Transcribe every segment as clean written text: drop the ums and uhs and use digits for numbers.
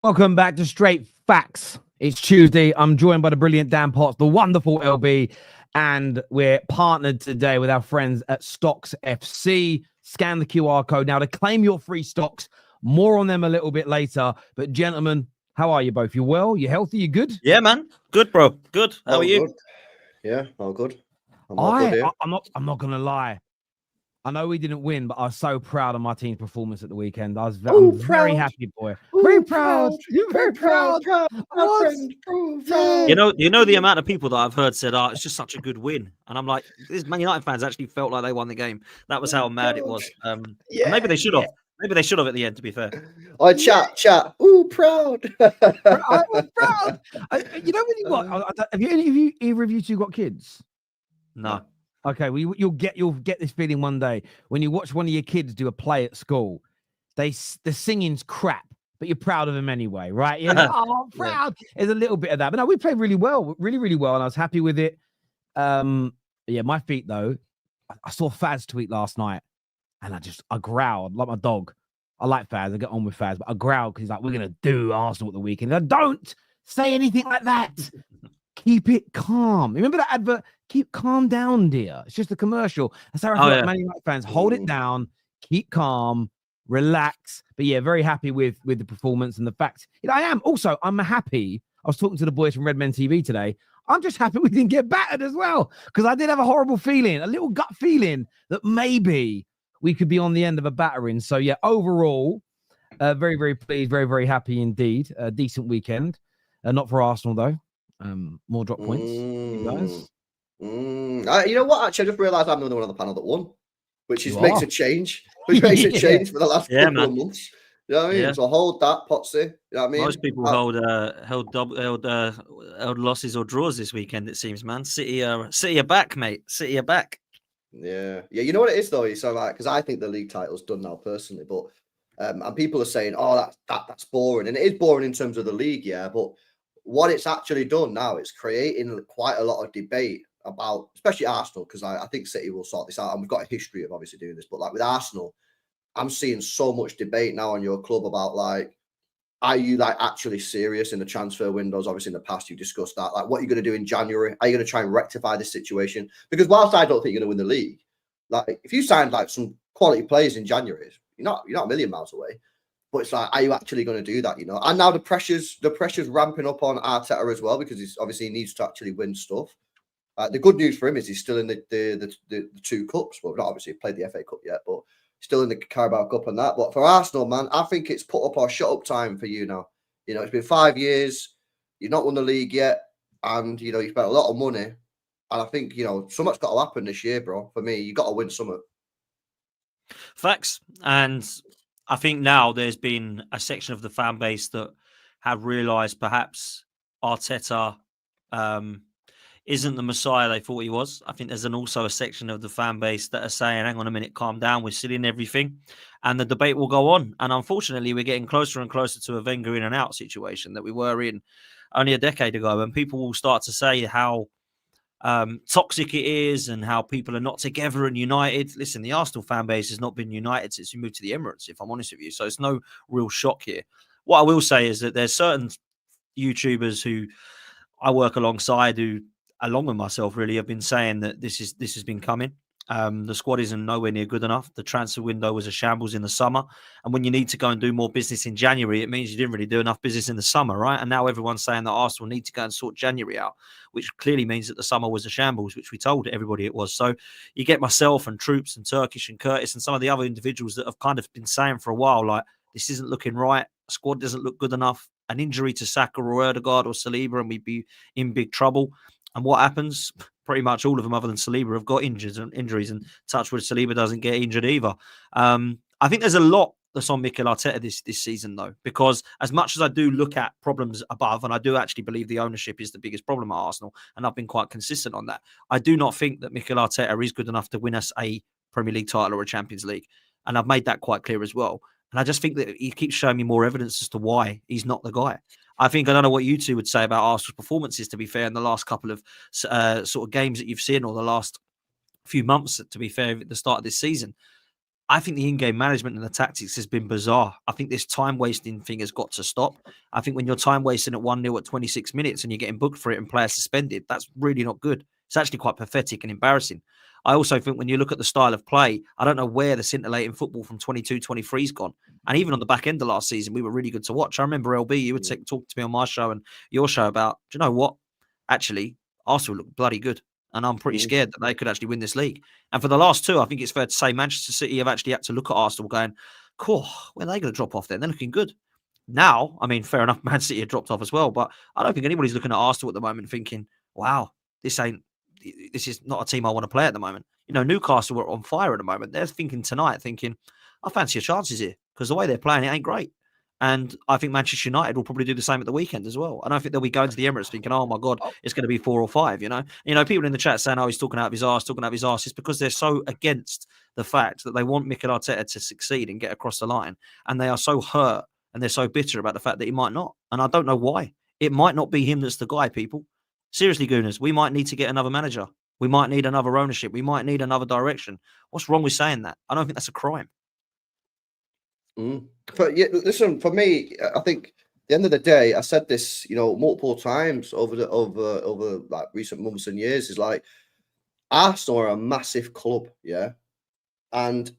Welcome back to Straight Facts. It's Tuesday. I'm joined by the brilliant Dan Potts, the wonderful LB, and we're partnered today with our friends at Stocks FC. Scan the QR code now to claim your free stocks. More on them a little bit later. But gentlemen, how are you both? You well? You healthy? You good? Yeah, man. Good, bro. Good. How are you? Good. Yeah, all good. I'm not gonna lie. I know we didn't win, but I was so proud of my team's performance at the weekend. I'm very happy, boy. Very proud. You're very proud. Proud. You know the amount of people that I've heard said, "Oh, it's just such a good win," and I'm like, these Man United fans actually felt like they won the game. That was how mad it was. Maybe they should have. Maybe they should have at the end. To be fair. Oh, chat. Ooh, proud. I was proud. You know when you got? Have either of you two got kids? No. Okay, well, you'll get this feeling one day when you watch one of your kids do a play at school. The singing's crap, but you're proud of them anyway, right? You're like, oh, proud. There's a little bit of that, but no, we played really well, really well, and I was happy with it. Yeah, my feet though. I saw Faz tweet last night, and I growled like my dog. I like Faz. I get on with Faz, but I growled because he's like, "We're gonna do Arsenal at the weekend." Don't say anything like that. Keep it calm. Remember that advert? Keep calm down, dear. It's just a commercial. That's how I feel like Man United fans. Hold it down. Keep calm. Relax. But yeah, very happy with the performance and the fact. I'm happy. I was talking to the boys from Redmen TV today. I'm just happy we didn't get battered as well, because I did have a horrible feeling, a little gut feeling that maybe we could be on the end of a battering. So yeah, overall, very, very pleased, very, very happy indeed. A decent weekend. Not for Arsenal though. More drop points. You guys. You know what? Actually, I just realised I'm the only one on the panel that won, which makes a change. Which makes a change for the last couple of months. You know what I mean? Yeah. So hold that, Potsy. You know what I mean? Most people held losses or draws this weekend. It seems, man. City are back, mate. City are back. Yeah. You know what it is though. So like, because I think the league title's done now personally, but and people are saying, "Oh, that's boring," and it is boring in terms of the league, yeah, but what it's actually done now is creating quite a lot of debate about, especially Arsenal, because I think City will sort this out. And we've got a history of obviously doing this. But like with Arsenal, I'm seeing so much debate now on your club about like, are you like actually serious in the transfer windows? Obviously in the past, you discussed that. Like what are you going to do in January? Are you going to try and rectify this situation? Because whilst I don't think you're going to win the league, like if you signed like some quality players in January, you're not a million miles away. But it's like, are you actually going to do that? You know, and now the pressure's ramping up on Arteta as well, because he's obviously needs to actually win stuff. The good news for him is he's still in the two cups. Well, not obviously played the FA Cup yet, but still in the Carabao Cup and that. But for Arsenal, man, I think it's put up or shut up time for you now. You know, it's been 5 years. You've not won the league yet, and you know you spent a lot of money. And I think something's got to happen this year, bro. For me, you got to win something. Facts. And I think now there's been a section of the fan base that have realised perhaps Arteta isn't the Messiah they thought he was. I think there's also a section of the fan base that are saying, hang on a minute, calm down, we're still in everything. And the debate will go on. And unfortunately, we're getting closer and closer to a Wenger in and out situation that we were in only a decade ago. And people will start to say how toxic it is and how people are not together and united. Listen, the Arsenal fan base has not been united since we moved to the Emirates, if I'm honest with you. So it's no real shock here. What I will say is that there's certain YouTubers who I work alongside who, along with myself, really have been saying that this has been coming. The squad isn't nowhere near good enough. The transfer window was a shambles in the summer. And when you need to go and do more business in January, it means you didn't really do enough business in the summer, right? And now everyone's saying that Arsenal need to go and sort January out, which clearly means that the summer was a shambles, which we told everybody it was. So you get myself and Troops and Turkish and Curtis and some of the other individuals that have kind of been saying for a while, like, this isn't looking right. Squad doesn't look good enough. An injury to Saka or Odegaard or Saliba and we'd be in big trouble. And what happens? Pretty much all of them, other than Saliba, have got injuries, and touchwood, Saliba doesn't get injured either. I think there's a lot that's on Mikel Arteta this season, though, because as much as I do look at problems above, and I do actually believe the ownership is the biggest problem at Arsenal, and I've been quite consistent on that, I do not think that Mikel Arteta is good enough to win us a Premier League title or a Champions League. And I've made that quite clear as well. And I just think that he keeps showing me more evidence as to why he's not the guy. I don't know what you two would say about Arsenal's performances, to be fair, in the last couple of sort of games that you've seen, or the last few months, to be fair, at the start of this season. I think the in-game management and the tactics has been bizarre. I think this time-wasting thing has got to stop. I think when you're time-wasting at 1-0 at 26 minutes and you're getting booked for it and players suspended, that's really not good. It's actually quite pathetic and embarrassing. I also think when you look at the style of play, I don't know where the scintillating football from 22-23's gone. And even on the back end of last season, we were really good to watch. I remember, LB, you would talk to me on my show and your show about, do you know what? Actually, Arsenal look bloody good. And I'm pretty scared that they could actually win this league. And for the last two, I think it's fair to say Manchester City have actually had to look at Arsenal going, cool, when are they going to drop off then? They're looking good. Now, I mean, fair enough, Man City have dropped off as well. But I don't think anybody's looking at Arsenal at the moment thinking, wow, this is not a team I want to play at the moment. You know, Newcastle are on fire at the moment. They're thinking tonight, I fancy your chances here because the way they're playing, it ain't great. And I think Manchester United will probably do the same at the weekend as well. I don't think they'll be going to the Emirates thinking, oh my God, it's going to be 4 or 5, you know? People in the chat saying, oh, he's talking out of his arse. It's because they're so against the fact that they want Mikel Arteta to succeed and get across the line. And they are so hurt and they're so bitter about the fact that he might not. And I don't know why. It might not be him that's the guy, people. Seriously, Gooners, we might need to get another manager. We might need another ownership. We might need another direction. What's wrong with saying that? I don't think that's a crime. Listen, for me, I think at the end of the day, I said this, multiple times over like recent months and years, is like Arsenal are a massive club, yeah, and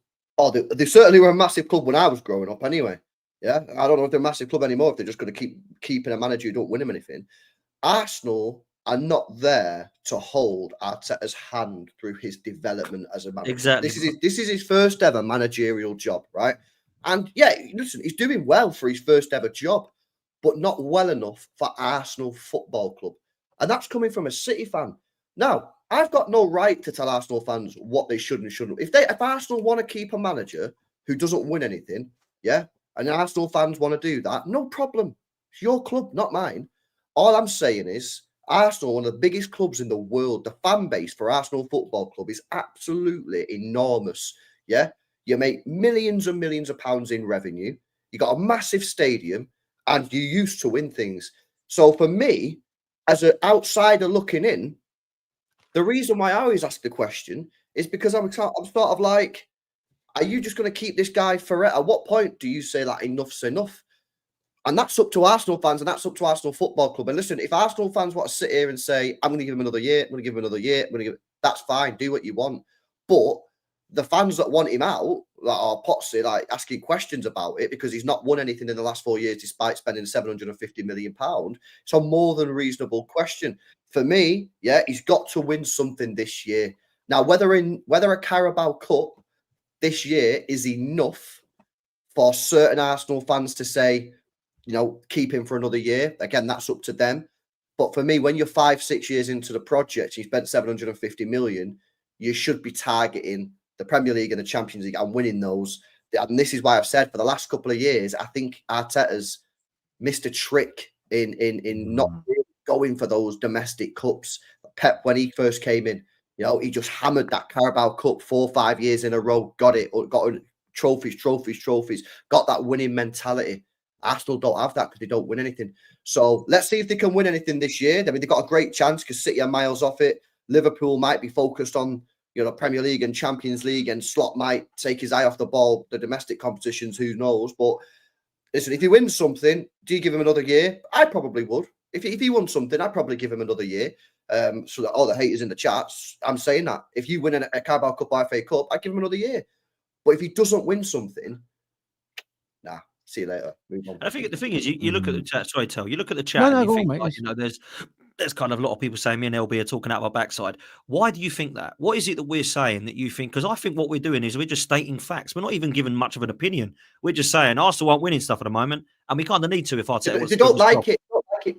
they certainly were a massive club when I was growing up, anyway. Yeah, I don't know if they're a massive club anymore. If they're just going to keep keeping a manager who don't win them anything. Arsenal are not there to hold Arteta's hand through his development as a manager. Exactly. This is his first ever managerial job, right? And yeah, listen, he's doing well for his first ever job, but not well enough for Arsenal Football Club. And that's coming from a City fan. Now, I've got no right to tell Arsenal fans what they should and shouldn't. If Arsenal want to keep a manager who doesn't win anything, yeah, and Arsenal fans want to do that, no problem. It's your club, not mine. All I'm saying is Arsenal, one of the biggest clubs in the world, the fan base for Arsenal Football Club is absolutely enormous. Yeah. You make millions and millions of pounds in revenue. You got a massive stadium and you used to win things. So for me, as an outsider looking in, the reason why I always ask the question is because I'm sort of like, are you just going to keep this guy forever? At what point do you say that enough's enough? And that's up to Arsenal fans and that's up to Arsenal Football Club. And listen, if Arsenal fans want to sit here and say, I'm going to give him another year, I'm going to give him another year, that's fine, do what you want. But the fans that want him out, that are Potsy, like asking questions about it because he's not won anything in the last 4 years despite spending £750 million, it's a more than reasonable question. For me, yeah, he's got to win something this year. Now, whether a Carabao Cup this year is enough for certain Arsenal fans to say, keep him for another year, again, that's up to them. But for me, when you're 5-6 years into the project, you spent £750 million, you should be targeting the Premier League and the Champions League and winning those. And this is why I've said for the last couple of years, I think Arteta's missed a trick in not really going for those domestic cups. Pep, when he first came in, he just hammered that Carabao Cup 4 or 5 years in a row, got trophies, got that winning mentality. Arsenal don't have that because they don't win anything. So let's see if they can win anything this year. I mean, they've got a great chance because City are miles off it. Liverpool might be focused on Premier League and Champions League, and Slot might take his eye off the ball, the domestic competitions, who knows. But listen, if he wins something, do you give him another year? I probably would. If he won something, I'd probably give him another year. So that all the haters in the chats, I'm saying that. If you win a Carabao Cup or FA Cup, I'd give him another year. But if he doesn't win something, nah, see you later. Move on. I think the thing is, you look at the chat. Sorry, Tel. You look at the chat. No, and you think, there's kind of a lot of people saying me and LB are talking out of our backside. Why do you think that? What is it that we're saying that you think? Because I think what we're doing is we're just stating facts. We're not even giving much of an opinion. We're just saying Arsenal aren't winning stuff at the moment, and we kind of need to if Arteta. They don't like it.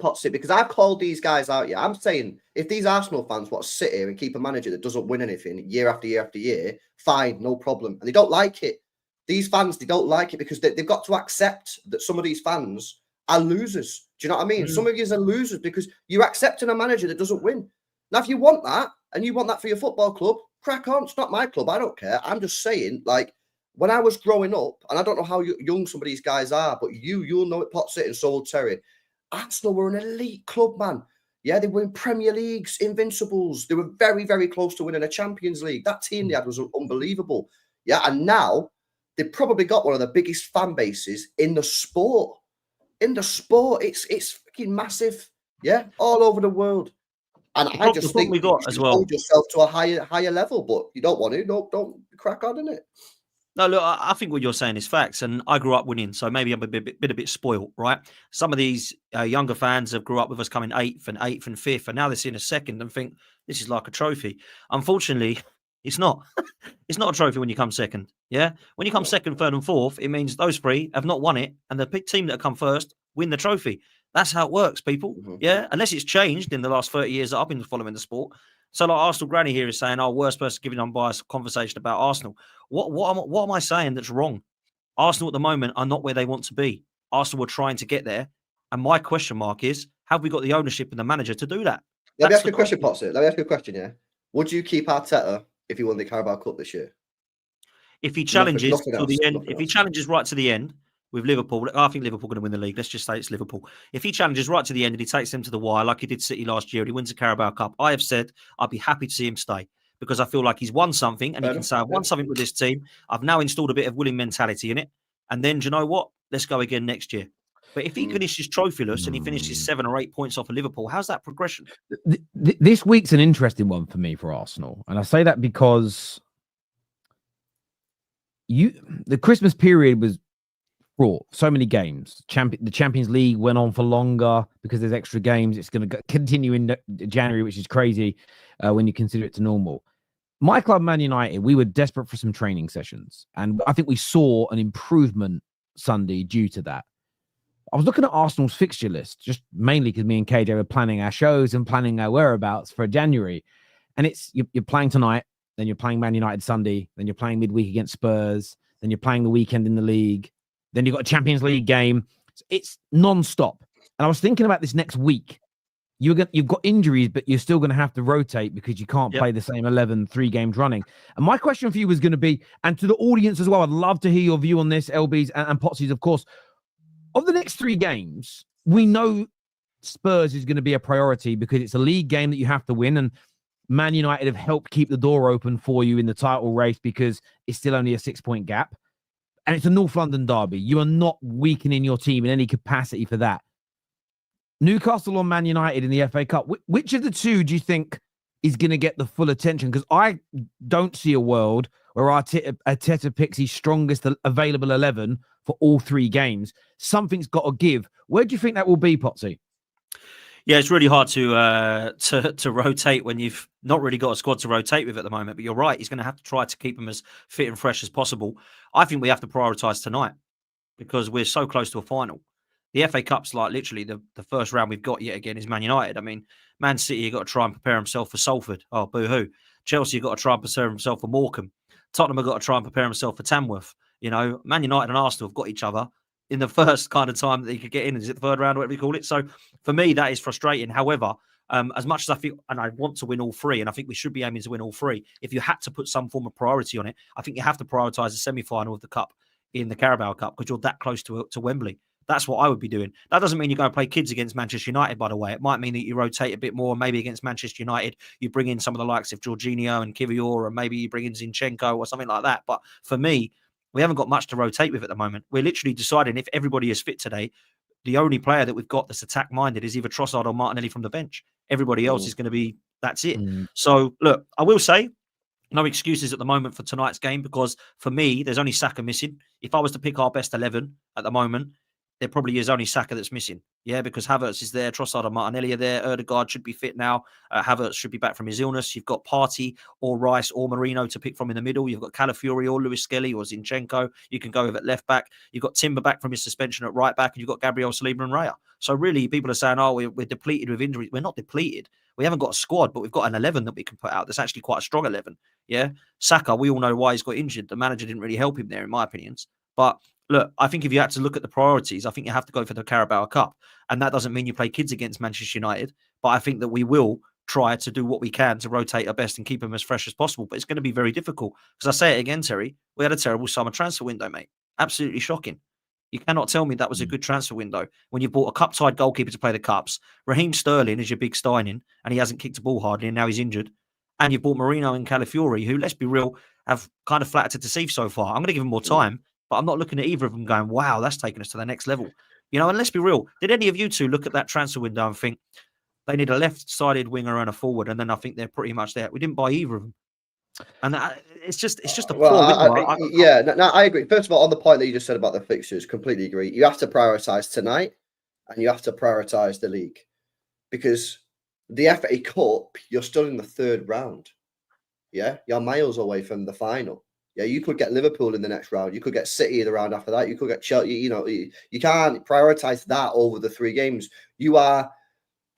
Potsy, because I've called these guys out. Yeah, I'm saying if these Arsenal fans want to sit here and keep a manager that doesn't win anything year after year after year, fine, no problem. And they don't like it. These fans, they don't like it because they've got to accept that some of these fans are losers. Do you know what I mean? Some of you are losers because you're accepting a manager that doesn't win. Now, if you want that and you want that for your football club, crack on. It's not my club. I don't care. I'm just saying, like, when I was growing up, and I don't know how young some of these guys are, but you'll know it, Potsy, and so will Terry. Arsenal were an elite club, man. Yeah, they were in Premier Leagues, Invincibles. They were very, very close to winning a Champions League. That team they had was unbelievable. Yeah, and now they've probably got one of the biggest fan bases in the sport. It's fucking massive. Yeah, all over the world. And I just think we got you as should well. hold yourself to a higher level, but you don't want to. No, don't crack on, innit? No, look, I think what you're saying is facts, and I grew up winning, so maybe I'm a bit spoiled, right? Some of these younger fans have grew up with us coming eighth and fifth, and now they're seeing a second and think this is like a trophy. Unfortunately, it's not. It's not a trophy when you come second. Yeah, when you come second, third, and fourth, it means those three have not won it, and the team that come first win the trophy. That's how it works, people. Mm-hmm. Yeah, unless it's changed in the last 30 years that I've been following the sport. So, like Arsenal Granny here is saying, "Oh, worst person giving unbiased conversation about Arsenal." What am I saying that's wrong? Arsenal at the moment are not where they want to be. Arsenal were trying to get there, and my question mark is: have we got the ownership and the manager to do that? Let me ask you a question, Potsy. Let me ask you a question. Yeah, would you keep Arteta if he won the Carabao Cup this year? If he challenges Nothing to else, the end, nothing if he else. challenges right to the end with Liverpool, I think Liverpool are going to win the league. Let's just say it's Liverpool. If he challenges right to the end and he takes them to the wire like he did City last year and he wins the Carabao Cup, I have said I'd be happy to see him stay because I feel like he's won something and he can say, I've won something with this team. I've now installed a bit of winning mentality in it. And then, do you know what? Let's go again next year. But if he finishes trophyless and he finishes 7 or 8 points off of Liverpool, how's that progression? This week's an interesting one for me for Arsenal. And I say that because the Christmas period was fraught. So many games. The Champions League went on for longer because there's extra games. It's going to continue in January, which is crazy when you consider it to normal. My club, Man United, we were desperate for some training sessions. And I think we saw an improvement Sunday due to that. I was looking at Arsenal's fixture list, just mainly because me and KJ were planning our shows and planning our whereabouts for January. And it's you're playing tonight, then you're playing Man United Sunday, then you're playing midweek against Spurs, then you're playing the weekend in the league, then you've got a Champions League game. It's non-stop. And I was thinking about this next week. You've got injuries, but you're still going to have to rotate because you can't play the same 11 3 games running. And my question for you was going to be, and to the audience as well, I'd love to hear your view on this, LBs and Potsy's, of course. Of the next 3 games, we know Spurs is going to be a priority because it's a league game that you have to win. And Man United have helped keep the door open for you in the title race because it's still only a 6-point gap. And it's a North London derby. You are not weakening your team in any capacity for that. Newcastle or Man United in the FA Cup, which of the two do you think is going to get the full attention? Because I don't see a world where Arteta picks his strongest available 11 for all 3 games. Something's got to give. Where do you think that will be, Potsy? Yeah, it's really hard to rotate when you've not really got a squad to rotate with at the moment. But you're right; he's going to have to try to keep them as fit and fresh as possible. I think we have to prioritise tonight because we're so close to a final. The FA Cup's like literally the first round we've got yet again is Man United. I mean, Man City, you've got to try and prepare himself for Salford. Oh, boo-hoo. Chelsea, you've got to try and prepare himself for Morecambe. Tottenham have got to try and prepare himself for Tamworth. You know, Man United and Arsenal have got each other in the first kind of time that you could get in. Is it the third round or whatever you call it? So for me, that is frustrating. However, as much as I feel, and I want to win all 3, and I think we should be aiming to win all 3, if you had to put some form of priority on it, I think you have to prioritise the semi-final of the Cup in the Carabao Cup because you're that close to Wembley. That's what I would be doing. That doesn't mean you're going to play kids against Manchester United, by the way. It might mean that you rotate a bit more. Maybe against Manchester United, you bring in some of the likes of Jorginho and Kivior, or maybe you bring in Zinchenko or something like that. But for me, we haven't got much to rotate with at the moment. We're literally deciding if everybody is fit today. The only player that we've got that's attack-minded is either Trossard or Martinelli from the bench. Everybody else is going to be, that's it. So, look, I will say, no excuses at the moment for tonight's game because for me, there's only Saka missing. If I was to pick our best 11 at the moment, there probably is only Saka that's missing. Yeah, because Havertz is there, Trossard and Martinelli are there, Ødegaard should be fit now, Havertz should be back from his illness. You've got Partey or Rice or Marino to pick from in the middle. You've got Calafiori or Lewis Skelly or Zinchenko. You can go with at left back. You've got Timber back from his suspension at right back, and you've got Gabriel Saliba and Raya. So really, people are saying, oh, we're depleted with injuries. We're not depleted. We haven't got a squad, but we've got an 11 that we can put out. That's actually quite a strong 11. Yeah, Saka, we all know why he's got injured. The manager didn't really help him there, in my opinions. But look, I think if you had to look at the priorities, I think you have to go for the Carabao Cup. And that doesn't mean you play kids against Manchester United. But I think that we will try to do what we can to rotate our best and keep them as fresh as possible. But it's going to be very difficult. Because I say it again, Terry, we had a terrible summer transfer window, mate. Absolutely shocking. You cannot tell me that was a good transfer window when you bought a cup-side goalkeeper to play the Cups. Raheem Sterling is your big signing, and he hasn't kicked a ball hardly, and now he's injured. And you've bought Marino and Calafiori, who, let's be real, have kind of flattered to deceive so far. I'm going to give them more time. but I'm not looking at either of them going, wow, that's taken us to the next level. You know, and let's be real. Did any of you two look at that transfer window and think they need a left-sided winger and a forward, and then I think they're pretty much there? We didn't buy either of them. And it's just a poor window. Yeah, no, I agree. First of all, on the point that you just said about the fixtures, completely agree. You have to prioritise tonight and you have to prioritise the league, because the FA Cup, you're still in the third round. Yeah, you're miles away from the final. Yeah, you could get Liverpool in the next round. You could get City the round after that. You could get Chelsea. You know, you can't prioritise that over the 3 games. You are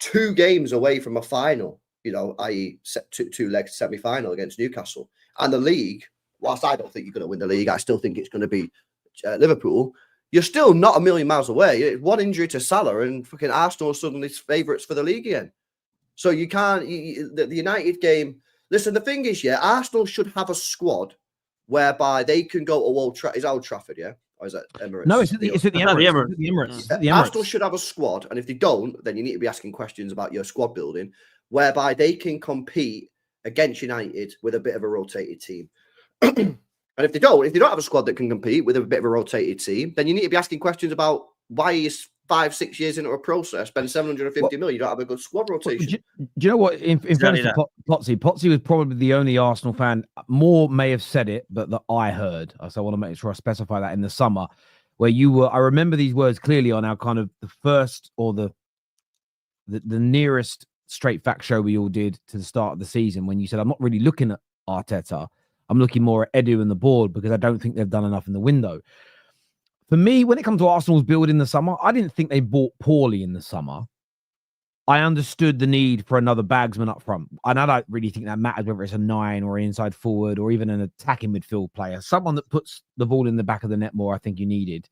2 games away from a final, you know, i.e. two legs semi-final against Newcastle. And the league, whilst I don't think you're going to win the league, I still think it's going to be Liverpool. You're still not a million miles away. 1 injury to Salah and fucking Arsenal are suddenly favourites for the league again. So you can't, the United game, listen, the thing is, yeah, Arsenal should have a squad whereby they can go to Old Trafford, yeah? Or is that Emirates? No, it's at the Emirates. Arsenal should have a squad, and if they don't, then you need to be asking questions about your squad building, whereby they can compete against United with a bit of a rotated team. And if they don't have a squad that can compete with a bit of a rotated team, then you need to be asking questions about why is 5-6 years into a process, spend 750 million, you don't have a good squad rotation. Do you know what? In fairness to Potsy was probably the only Arsenal fan. More may have said it, but that I heard. So I want to make sure I specify that in the summer, where you were. I remember these words clearly on our kind of the first or the nearest straight fact show we all did to the start of the season, when you said, "I'm not really looking at Arteta. I'm looking more at Edu and the board because I don't think they've done enough in the window." For me, when it comes to Arsenal's build in the summer, I didn't think they bought poorly in the summer. I understood the need for another bagsman up front. And I don't really think that matters whether it's a 9 or an inside forward or even an attacking midfield player. Someone that puts the ball in the back of the net more, I think you needed.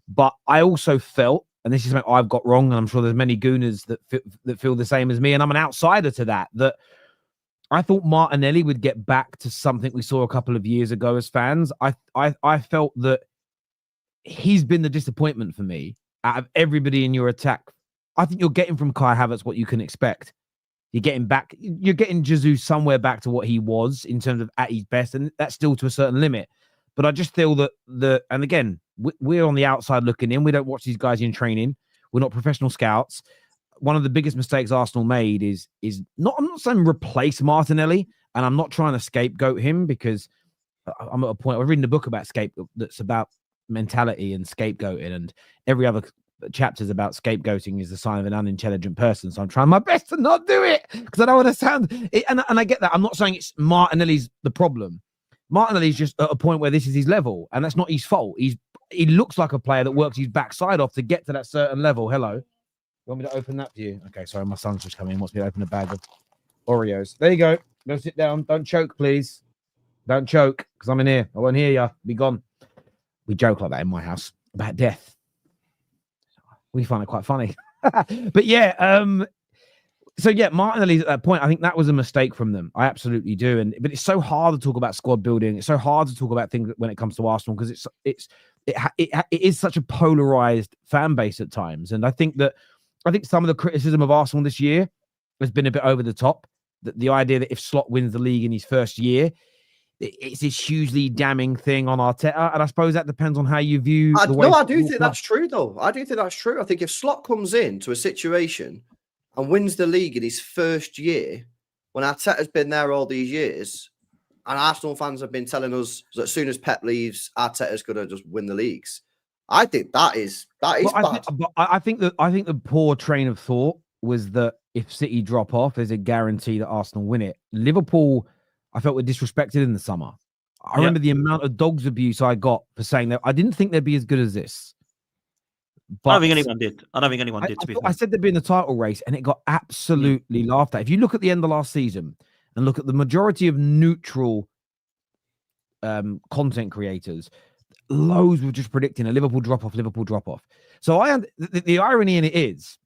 But I also felt, and this is something I've got wrong, and I'm sure there's many Gooners that feel the same as me, and I'm an outsider to that I thought Martinelli would get back to something we saw a couple of years ago as fans. I felt that he's been the disappointment for me out of everybody in your attack. I think you're getting from Kai Havertz what you can expect. You're getting Jesus somewhere back to what he was in terms of at his best, and that's still to a certain limit. But I just feel that and again, we're on the outside looking in. We don't watch these guys in training. We're not professional scouts. One of the biggest mistakes Arsenal made is not, I'm not saying replace Martinelli, and I'm not trying to scapegoat him, because I'm at a point, I'm reading a book about scapegoat that's about mentality and scapegoating, and every other chapter is about scapegoating is the sign of an unintelligent person. So I'm trying my best to not do it, because I don't want to sound it, and I get that. I'm not saying it's Martinelli's the problem. Martinelli's just at a point where this is his level, and that's not his fault. He looks like a player that works his backside off to get to that certain level. Hello, you want me to open that for you? Okay, sorry, my son's just come in, wants me to open a bag of Oreos. There you go. Go sit down. Don't choke, please. Don't choke, because I'm in here. I won't hear you. Be gone. We joke like that in my house about death. We find it quite funny. But yeah, so yeah, Martinelli's at that point. I think that was a mistake from them. I absolutely do. But it's so hard to talk about squad building. It's so hard to talk about things when it comes to Arsenal, because it is such a polarized fan base at times. And I think some of the criticism of Arsenal this year has been a bit over the top. The idea that if Slot wins the league in his first year, it's this hugely damning thing on Arteta, and I suppose that depends on how you view the way. No, I do think that's true, though. I do think that's true. I think if Slot comes into a situation and wins the league in his first year, when Arteta's been there all these years, and Arsenal fans have been telling us that as soon as Pep leaves, Arteta's going to just win the leagues, I think that is bad. I think the poor train of thought was that if City drop off, there's a guarantee that Arsenal win it. Liverpool, I felt were disrespected in the summer. I remember the amount of dogs abuse I got for saying that I didn't think they'd be as good as this. But I don't think anyone did. I said they'd be in the title race, and it got absolutely laughed at. If you look at the end of last season and look at the majority of neutral content creators, loads were just predicting a Liverpool drop off. So the irony in it is,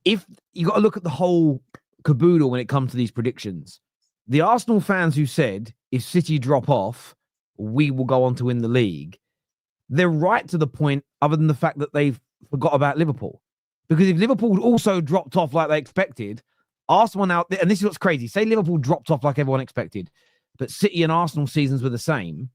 if you got to look at the whole caboodle when it comes to these predictions, the Arsenal fans who said, if City drop off, we will go on to win the league, they're right to the point, other than the fact that they've forgot about Liverpool. Because if Liverpool also dropped off like they expected, Arsenal now, and this is what's crazy, say Liverpool dropped off like everyone expected, but City and Arsenal seasons were the same,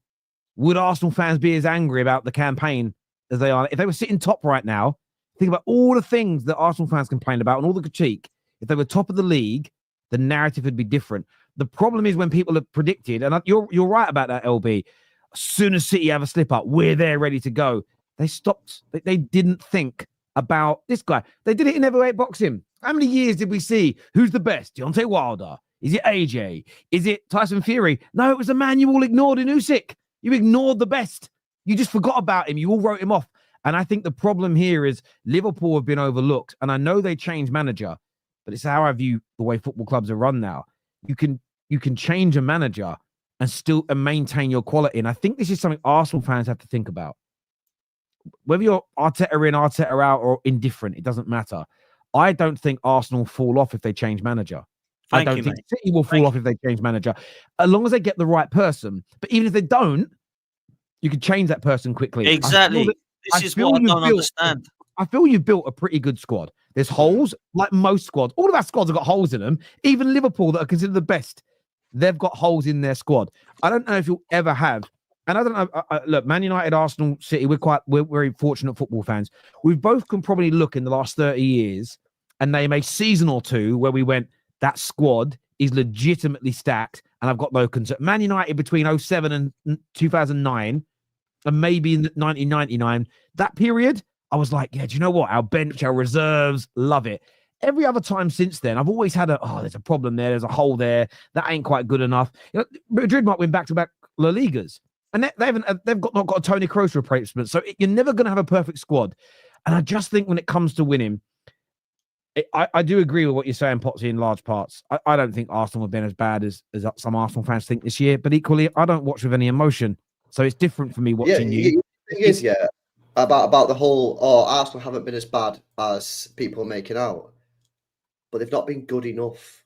would Arsenal fans be as angry about the campaign as they are? If they were sitting top right now, think about all the things that Arsenal fans complained about and all the critique. If they were top of the league, the narrative would be different. The problem is when people have predicted, and you're right about that, LB, as soon as City have a slip up, we're there ready to go. They stopped. They didn't think about this guy. They did it in heavyweight boxing. How many years did we see? Who's the best? Deontay Wilder? Is it AJ? Is it Tyson Fury? No, it was a man you all ignored in Usyk. You ignored the best. You just forgot about him. You all wrote him off. And I think the problem here is Liverpool have been overlooked. And I know they changed manager, but it's how I view the way football clubs are run now. You can change a manager and still maintain your quality. And I think this is something Arsenal fans have to think about. Whether you're Arteta in, Arteta out, or indifferent, it doesn't matter. I don't think Arsenal fall off if they change manager. I don't think City will fall off if they change manager, as long as they get the right person. But even if they don't, you can change that person quickly. Exactly. This is what I don't understand. I feel you've built a pretty good squad. There's holes, like most squads. All of our squads have got holes in them. Even Liverpool, that are considered the best, they've got holes in their squad. I don't know if you'll ever have. And I don't know. Look, Man United, Arsenal, City, we're very fortunate football fans. We both can probably look in the last 30 years and name a season or two where we went, that squad is legitimately stacked, and I've got no concern. Man United between 2007 and 2009, and maybe in 1999, that period, I was like, yeah, do you know what? Our bench, our reserves, love it. Every other time since then, I've always had there's a problem there. There's a hole there. That ain't quite good enough. You know, Madrid might win back-to-back La Ligas, and they've not got a Toni Kroos replacement. So you're never going to have a perfect squad. And I just think when it comes to winning, I do agree with what you're saying, Potsy, in large parts. I don't think Arsenal have been as bad as some Arsenal fans think this year, but equally, I don't watch with any emotion. So it's different for me watching you. The thing is, about the whole, Arsenal haven't been as bad as people are making out, but they've not been good enough.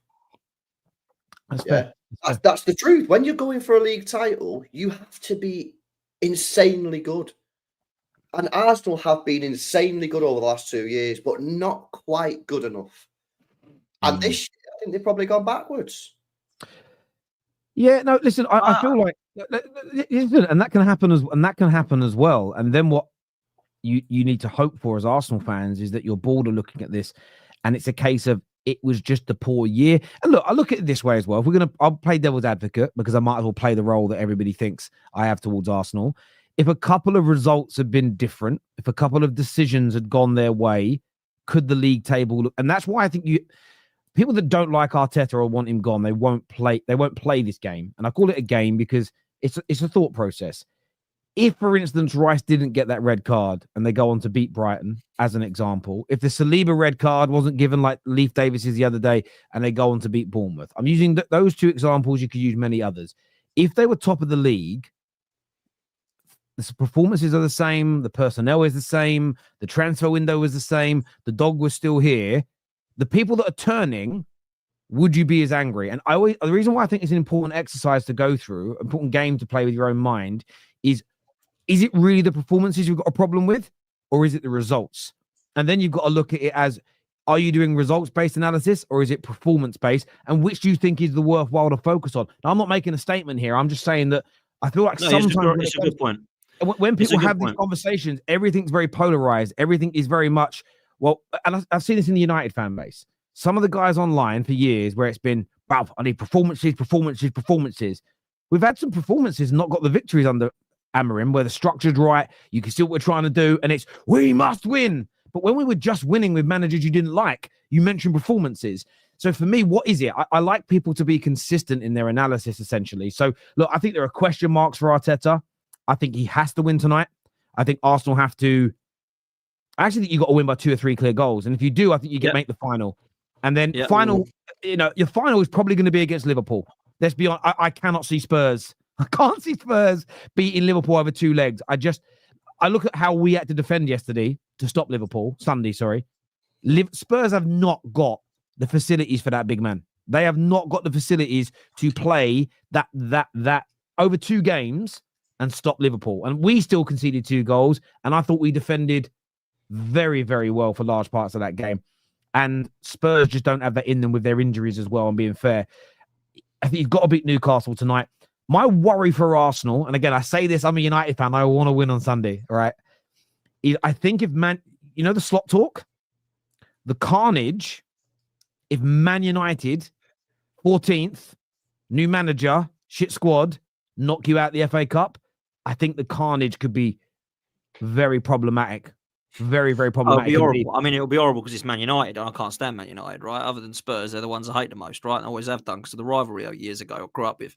That's the truth. When you're going for a league title, you have to be insanely good. And Arsenal have been insanely good over the last 2 years, but not quite good enough. And this year, I think they've probably gone backwards. Yeah, no, listen, I feel like, and that can happen as well. And then what you need to hope for as Arsenal fans is that you're bored of looking at this, and it's a case of it was just a poor year. And look, I look at it this way as well. I'll play devil's advocate because I might as well play the role that everybody thinks I have towards Arsenal. If a couple of results had been different, if a couple of decisions had gone their way, could the league table look? And that's why I think people that don't like Arteta or want him gone, they won't play this game. And I call it a game because it's a thought process. If, for instance, Rice didn't get that red card and they go on to beat Brighton, as an example, if the Saliba red card wasn't given like Leif Davis's the other day and they go on to beat Bournemouth, I'm using those two examples. You could use many others. If they were top of the league, the performances are the same, the personnel is the same, the transfer window is the same, the dog was still here, the people that are turning, would you be as angry? And the reason why I think it's an important exercise to go through, important game to play with your own mind, is it really the performances you've got a problem with, or is it the results? And then you've got to look at it as, are you doing results-based analysis, or is it performance-based? And which do you think is the worthwhile to focus on? Now, I'm not making a statement here. I'm just saying that I feel like sometimes it's a good point. When people have these conversations, everything's very polarized. Everything is very much, well, and I've seen this in the United fan base. Some of the guys online for years where it's been, wow, I need performances. We've had some performances and not got the victories under Amorim where the structure's right. You can see what we're trying to do. And it's, we must win. But when we were just winning with managers you didn't like, you mentioned performances. So for me, what is it? I like people to be consistent in their analysis, essentially. So look, I think there are question marks for Arteta. I think he has to win tonight. I think Arsenal have to. I actually think you've got to win by 2 or 3 clear goals. And if you do, I think you can make the final. And then final, your final is probably going to be against Liverpool. Let's be honest. I cannot see Spurs. I can't see Spurs beating Liverpool over 2 legs. I look at how we had to defend yesterday to stop Sunday. Spurs have not got the facilities for that big man. They have not got the facilities to play that over 2 games and stop Liverpool. And we still conceded 2 goals. And I thought we defended very, very well for large parts of that game. And Spurs just don't have that in them with their injuries as well, and being fair. I think you've got to beat Newcastle tonight. My worry for Arsenal, and again, I say this, I'm a United fan. I want to win on Sunday, right? I think if the slot talk, the carnage, if Man United, 14th, new manager, shit squad, knock you out the FA Cup, I think the carnage could be very problematic. Very, very problematic. It'll be horrible. I mean, it'll be horrible because it's Man United, and I can't stand Man United, right? Other than Spurs, they're the ones I hate the most, right? And always have done because of the rivalry years ago I grew up with.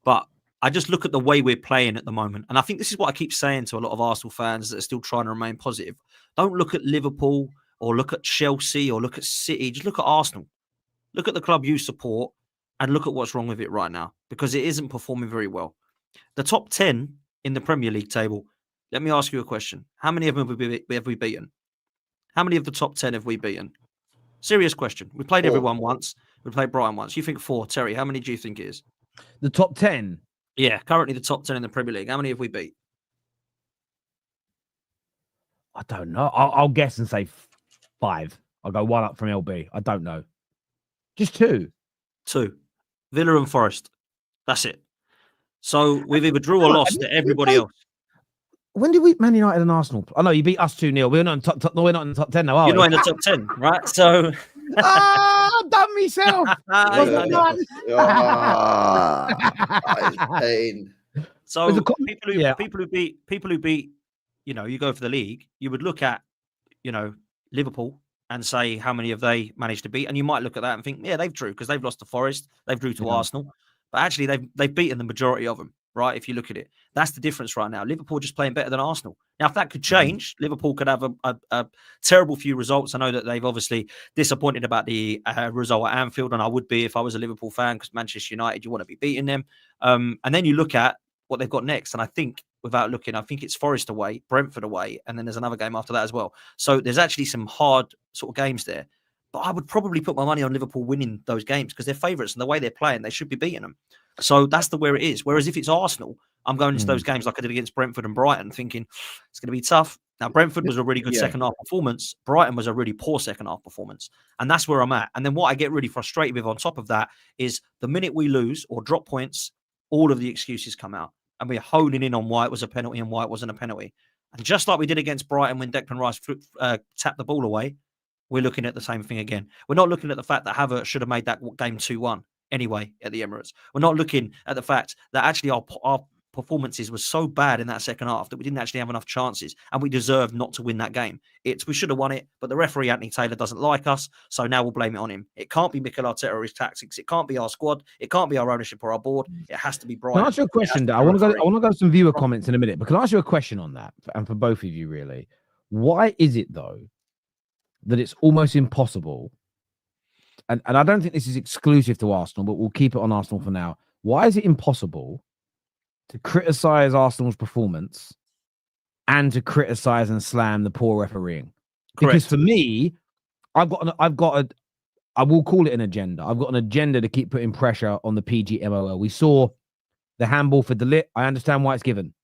But I just look at the way we're playing at the moment. And I think this is what I keep saying to a lot of Arsenal fans that are still trying to remain positive. Don't look at Liverpool or look at Chelsea or look at City. Just look at Arsenal. Look at the club you support and look at what's wrong with it right now because it isn't performing very well. The top 10 in the Premier League table, let me ask you a question. How many of them have we beaten? How many of the top 10 have we beaten? Serious question. We played everyone once. We played Brighton once. You think 4. Terry, how many do you think it is? The top 10? Yeah, currently the top 10 in the Premier League. How many have we beat? I don't know. I'll guess and say 5. I'll go 1 up from LB. I don't know. Just 2. 2. Villa and Forest. That's it. So we've either drew or lost to everybody else. When did we Man United and Arsenal? Oh no, you beat us 2-0. We're not in top. No, we're not in the top 10 now. You're not in the top 10, right? So I've done myself. That is pain. So people who beat, you go for the league, you would look at, Liverpool and say how many have they managed to beat, and you might look at that and think, yeah, they've drew because they've lost to Forest, they've drew to Arsenal, but actually they've beaten the majority of them. Right, if you look at it, that's the difference right now. Liverpool just playing better than Arsenal. Now, if that could change, Liverpool could have a terrible few results. I know that they've obviously disappointed about the result at Anfield, and I would be if I was a Liverpool fan because Manchester United, you want to be beating them. And then you look at what they've got next, and I think without looking, I think it's Forest away, Brentford away, and then there's another game after that as well. So there's actually some hard sort of games there. But I would probably put my money on Liverpool winning those games because they're favourites and the way they're playing, they should be beating them. So that's where it is. Whereas if it's Arsenal, I'm going into those games like I did against Brentford and Brighton, thinking it's going to be tough. Now, Brentford was a really good second half performance. Brighton was a really poor second half performance. And that's where I'm at. And then what I get really frustrated with on top of that is the minute we lose or drop points, all of the excuses come out. And we're honing in on why it was a penalty and why it wasn't a penalty. And just like we did against Brighton when Declan Rice tapped the ball away, we're looking at the same thing again. We're not looking at the fact that Havertz should have made that game 2-1. Anyway, at the Emirates, we're not looking at the fact that actually our performances were so bad in that second half that we didn't actually have enough chances and we deserved not to win that game. We should have won it, but the referee, Anthony Taylor, doesn't like us, so now we'll blame it on him. It can't be Mikel Arteta or his tactics. It can't be our squad. It can't be our ownership or our board. It has to be Brighton. Can I ask you a question? I want to go to some viewer comments in a minute, but can I ask you a question on that? And for both of you, really, why is it though that it's almost impossible? And I don't think this is exclusive to Arsenal, but we'll keep it on Arsenal for now. Why is it impossible to criticize Arsenal's performance and to criticize and slam the poor refereeing? Correct. Because for me, I will call it an agenda. I've got an agenda to keep putting pressure on the PGMOL. We saw the handball for De Ligt. I understand why it's given.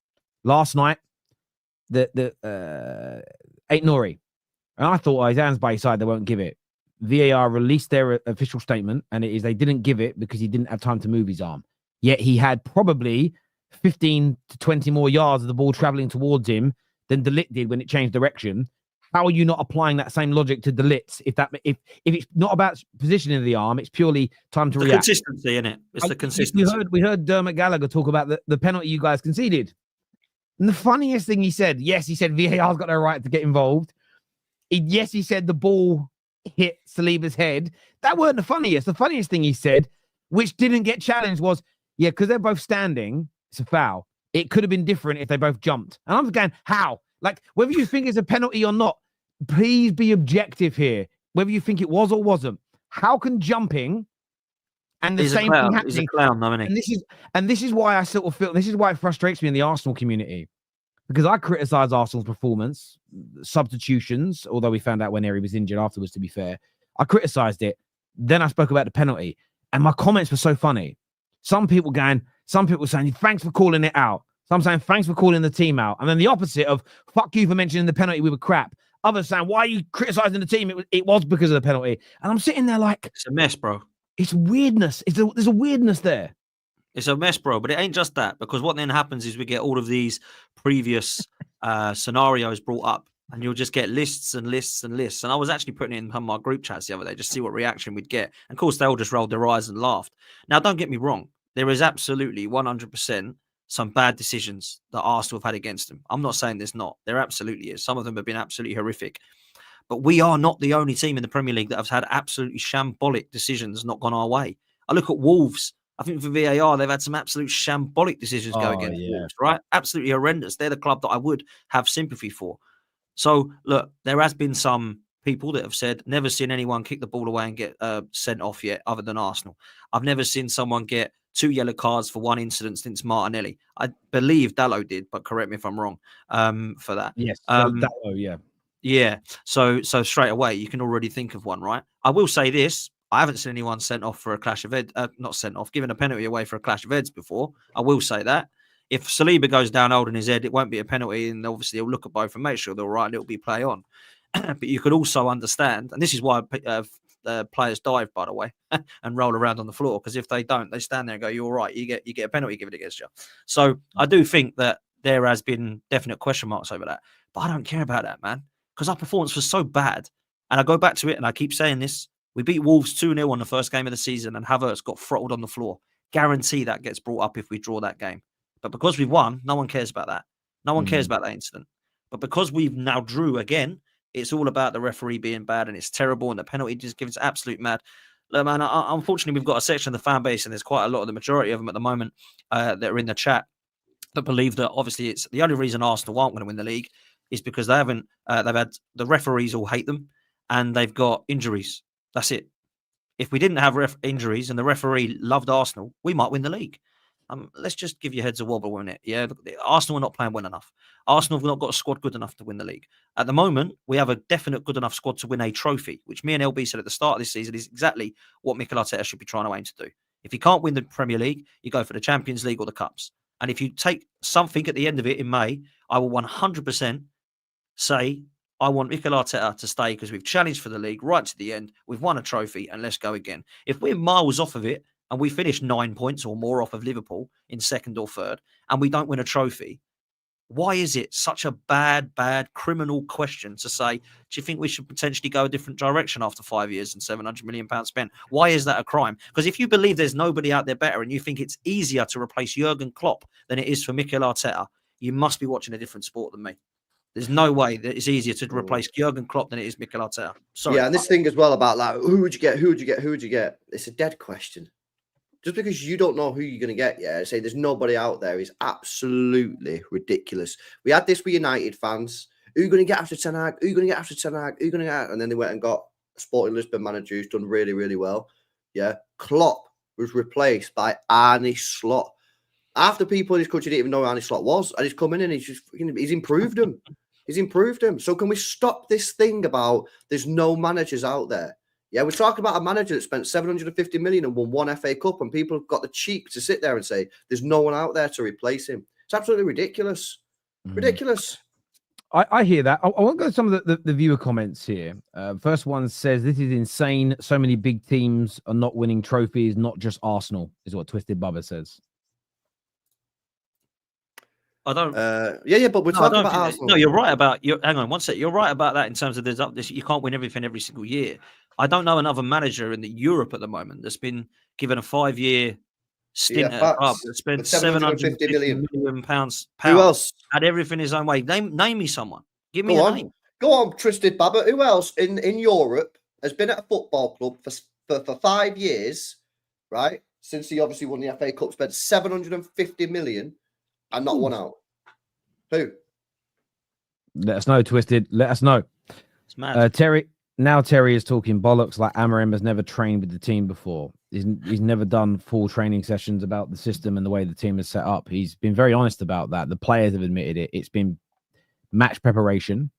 Last night, the Nori. And I thought, his hands by his side, they won't give it. VAR released their official statement, and it is they didn't give it because he didn't have time to move his arm. Yet he had probably 15 to 20 more yards of the ball traveling towards him than De Ligt did when it changed direction. How are you not applying that same logic to De Ligt? If it's not about positioning of the arm, it's purely time to react. Consistency, isn't it? It's the consistency. We heard Dermot Gallagher talk about the penalty you guys conceded. And the funniest thing he said, yes, he said VAR's got no right to get involved. He said the ball hit Saliba's head. That weren't the funniest. The funniest thing he said, which didn't get challenged, was, yeah, because they're both standing, it's a foul. It could have been different if they both jumped. And I'm going, how? Like, whether you think it's a penalty or not, please be objective here. Whether you think it was or wasn't. How can jumping and the same thing happening? He's a clown, though, isn't he? And this is why I sort of feel, this is why it frustrates me in the Arsenal community. Because I criticize Arsenal's performance, substitutions, although we found out when Eri was injured afterwards, to be fair. I criticized it. Then I spoke about the penalty. And my comments were so funny. Some people saying, thanks for calling it out. Some saying, thanks for calling the team out. And then the opposite of, fuck you for mentioning the penalty, we were crap. Others saying, why are you criticizing the team? It was because of the penalty. And I'm sitting there like... It's a mess, bro. It's weirdness. There's a weirdness there. It's a mess, bro. But it ain't just that, because what then happens is we get all of these previous scenarios brought up, and you'll just get lists and lists and lists. And I was actually putting it in my group chats the other day, just to see what reaction we'd get. And of course, they all just rolled their eyes and laughed. Now, don't get me wrong. There is absolutely 100% some bad decisions that Arsenal have had against them. I'm not saying there's not. There absolutely is. Some of them have been absolutely horrific. But we are not the only team in the Premier League that has had absolutely shambolic decisions not gone our way. I look at Wolves. I think for VAR, they've had some absolute shambolic decisions go against Wolves, right? Absolutely horrendous. They're the club that I would have sympathy for. So, look, there has been some people that have said, never seen anyone kick the ball away and get sent off yet, other than Arsenal. I've never seen someone get 2 yellow cards for one incident since Martinelli. I believe Dalot did, but correct me if I'm wrong for that. Yes, Dalot, yeah. Yeah, so straight away, you can already think of one, right? I will say this. I haven't seen anyone sent off for a clash of heads, not sent off, given a penalty away for a clash of heads before. I will say that. If Saliba goes down holding his head, it won't be a penalty, and obviously he'll look at both and make sure they're all right, and it'll be play on. But you could also understand, and this is why players dive, by the way, and roll around on the floor, because if they don't, they stand there and go, "You're all right." You get a penalty given against you. So I do think that there has been definite question marks over that, but I don't care about that, man, because our performance was so bad. And I go back to it, and I keep saying this: we beat Wolves 2-0 on the first game of the season, and Havertz got throttled on the floor. Guarantee that gets brought up if we draw that game. But because we've won, no one cares about that. No one cares about that incident. But because we've now drew again, it's all about the referee being bad, and it's terrible, and the penalty just gives absolute mad. Look, man, unfortunately, we've got a section of the fan base, and there's quite a lot of the majority of them at the moment that are in the chat that believe that obviously it's the only reason Arsenal aren't going to win the league is because they haven't. They've had the referees all hate them, and they've got injuries. That's it. If we didn't have injuries and the referee loved Arsenal, we might win the league. Let's just give your heads a wobble, won't it? Yeah, Arsenal are not playing well enough. Arsenal have not got a squad good enough to win the league. At the moment, we have a definite good enough squad to win a trophy, which me and LB said at the start of this season is exactly what Mikel Arteta should be trying to aim to do. If you can't win the Premier League, you go for the Champions League or the Cups. And if you take something at the end of it in May, I will 100% say I want Mikel Arteta to stay because we've challenged for the league right to the end. We've won a trophy, and let's go again. If we're miles off of it, and we finish 9 points or more off of Liverpool in second or third, and we don't win a trophy, why is it such a bad criminal question to say, do you think we should potentially go a different direction after 5 years and £700 million spent? Why is that a crime? Because if you believe there's nobody out there better and you think it's easier to replace Jurgen Klopp than it is for Mikel Arteta, you must be watching a different sport than me. There's no way that it's easier to replace Jurgen Klopp than it is Mikel Arteta. Sorry. Yeah, and this thing as well about like, who would you get? It's a dead question. Just because you don't know who you're going to get, say there's nobody out there is absolutely ridiculous. We had this with United fans. Who are you going to get after Ten Hag? Who are you going to get after Ten Hag? Who are you going to get? And then they went and got a Sporting Lisbon manager who's done really, really well. Yeah. Klopp was replaced by Arne Slot. After people in this country didn't even know who Arne Slot was, and he's come in and he's improved them. He's improved them. So can we stop this thing about there's no managers out there? Yeah, we're talking about a manager that spent 750 million and won one FA Cup, and people have got the cheek to sit there and say there's no one out there to replace him. It's absolutely ridiculous. Ridiculous. I hear that. I want to go to some of the viewer comments here. First one says, this is insane. So many big teams are not winning trophies, not just Arsenal, is what Twisted Bubba says. I don't. Yeah, but we're talking about Arsenal. No, you're right about. Hang on one sec. You're right about that in terms of this. You can't win everything every single year. I don't know another manager in Europe at the moment that's been given a 5-year stint at a club that spent 750 million pounds. Who else had everything his own way? Name me someone. Give me a name. Go on, Twisted Baba. Who else in Europe has been at a football club for 5 years, right? Since he obviously won the FA Cup, spent 750 million. And not one out. Who? Let us know, Twisted. Let us know. It's mad. Terry is talking bollocks like Amorim has never trained with the team before. He's never done full training sessions about the system and the way the team is set up. He's been very honest about that. The players have admitted it. It's been match preparation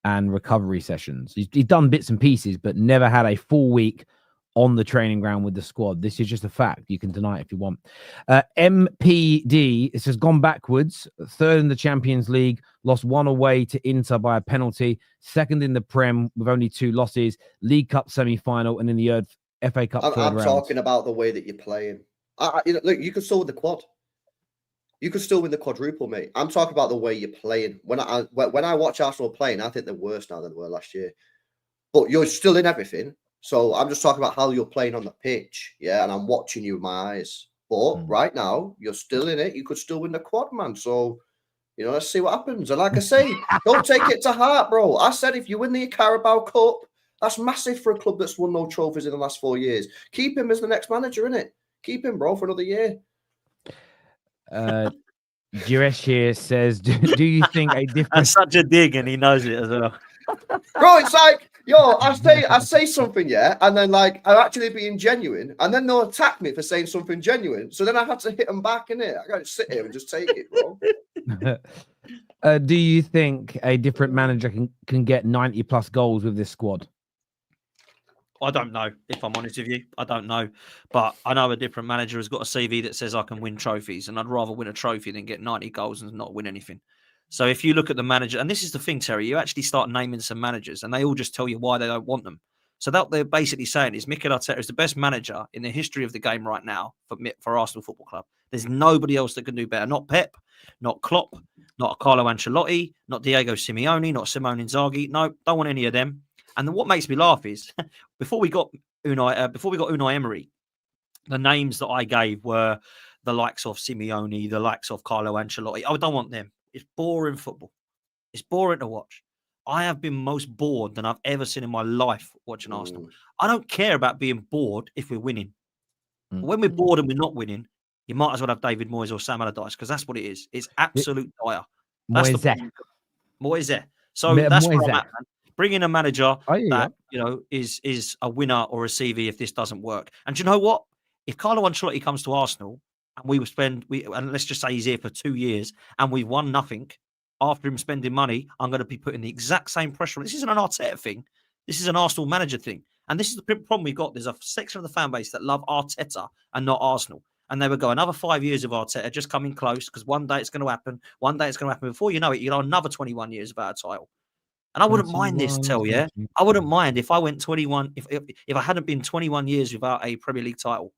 and recovery sessions. He's done bits and pieces, but never had a full week on the training ground with the squad. This is just a fact. You can deny it if you want. MPD, it says gone backwards. Third in the Champions League, lost one away to Inter by a penalty. Second in the Prem with only 2 losses. League Cup semi-final and in the FA Cup third round. I'm talking about the way that you're playing. Look, you could still win the quad. You could still win the quadruple, mate. I'm talking about the way you're playing. When I watch Arsenal playing, I think they're worse now than they were last year. But you're still in everything. So I'm just talking about how you're playing on the pitch, yeah. And I'm watching you with my eyes. But right now, you're still in it. You could still win the quad, man. So, let's see what happens. And like I say, don't take it to heart, bro. I said if you win the Carabao Cup, that's massive for a club that's won no trophies in the last 4 years. Keep him as the next manager, innit? Keep him, bro, for another year. Juresh here says, do you think a different... That's such a dig, and he knows it as well. Bro, it's like, I say something, yeah, and then like I'm actually being genuine, and then they'll attack me for saying something genuine. So then I have to hit them back, innit? I gotta sit here and just take it, bro. Do you think a different manager can get 90 plus goals with this squad? I don't know, if I'm honest with you. I don't know. But I know a different manager has got a CV that says I can win trophies, and I'd rather win a trophy than get 90 goals and not win anything. So if you look at the manager, and this is the thing, Terry, you actually start naming some managers and they all just tell you why they don't want them. So that they're basically saying is Mikel Arteta is the best manager in the history of the game right now for Arsenal Football Club. There's nobody else that can do better. Not Pep, not Klopp, not Carlo Ancelotti, not Diego Simeone, not Simone Inzaghi. No, don't want any of them. And then what makes me laugh is before we got Unai Emery, the names that I gave were the likes of Simeone, the likes of Carlo Ancelotti. I don't want them. It's boring football. It's boring to watch. I have been most bored than I've ever seen in my life watching Arsenal. I don't care about being bored if we're winning. But when we're bored and we're not winning, you might as well have David Moyes or Sam Allardyce because that's what it is. It's absolute dire. That's Moyes. So that's where I'm at, man. Bring in a manager that is a winner or a CV if this doesn't work. And do you know what? If Carlo Ancelotti comes to Arsenal and and let's just say he's here for 2 years and we won nothing after him spending money, I'm going to be putting the exact same pressure on. This isn't an Arteta thing. This is an Arsenal manager thing. And this is the problem we've got. There's a section of the fan base that love Arteta and not Arsenal. And they would go another 5 years of Arteta just coming close because one day it's going to happen. One day it's going to happen. Before you know it, another 21 years without a title. And I wouldn't mind this, I wouldn't mind if I went 21, if I hadn't been 21 years without a Premier League title,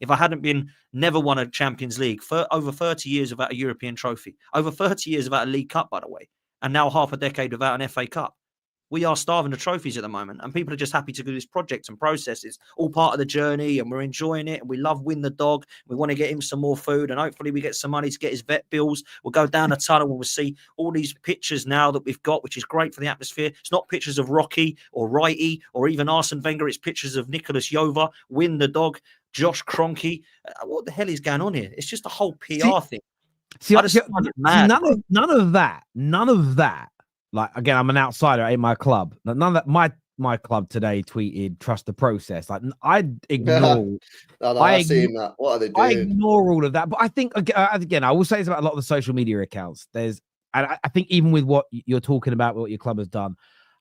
if I hadn't never won a Champions League, for over 30 years without a European trophy, over 30 years without a League Cup, by the way, and now half a decade without an FA Cup. We are starving of trophies at the moment, and people are just happy to do this project and process. It's all part of the journey, and we're enjoying it, and we love Win the Dog. We want to get him some more food, and hopefully we get some money to get his vet bills. We'll go down the tunnel, and we'll see all these pictures now that we've got, which is great for the atmosphere. It's not pictures of Rocky or Righty or even Arsene Wenger. It's pictures of Nicholas Jova, Win the Dog, Josh Kroenke. What the hell is going on here? It's just a whole PR thing. None of that. Like, again, I'm an outsider in my club. None of that. My club today tweeted, "Trust the process." Like, I ignore. I've seen that. What are they doing? I ignore all of that. But I think again, I will say this about a lot of the social media accounts. And I think even with what you're talking about, what your club has done,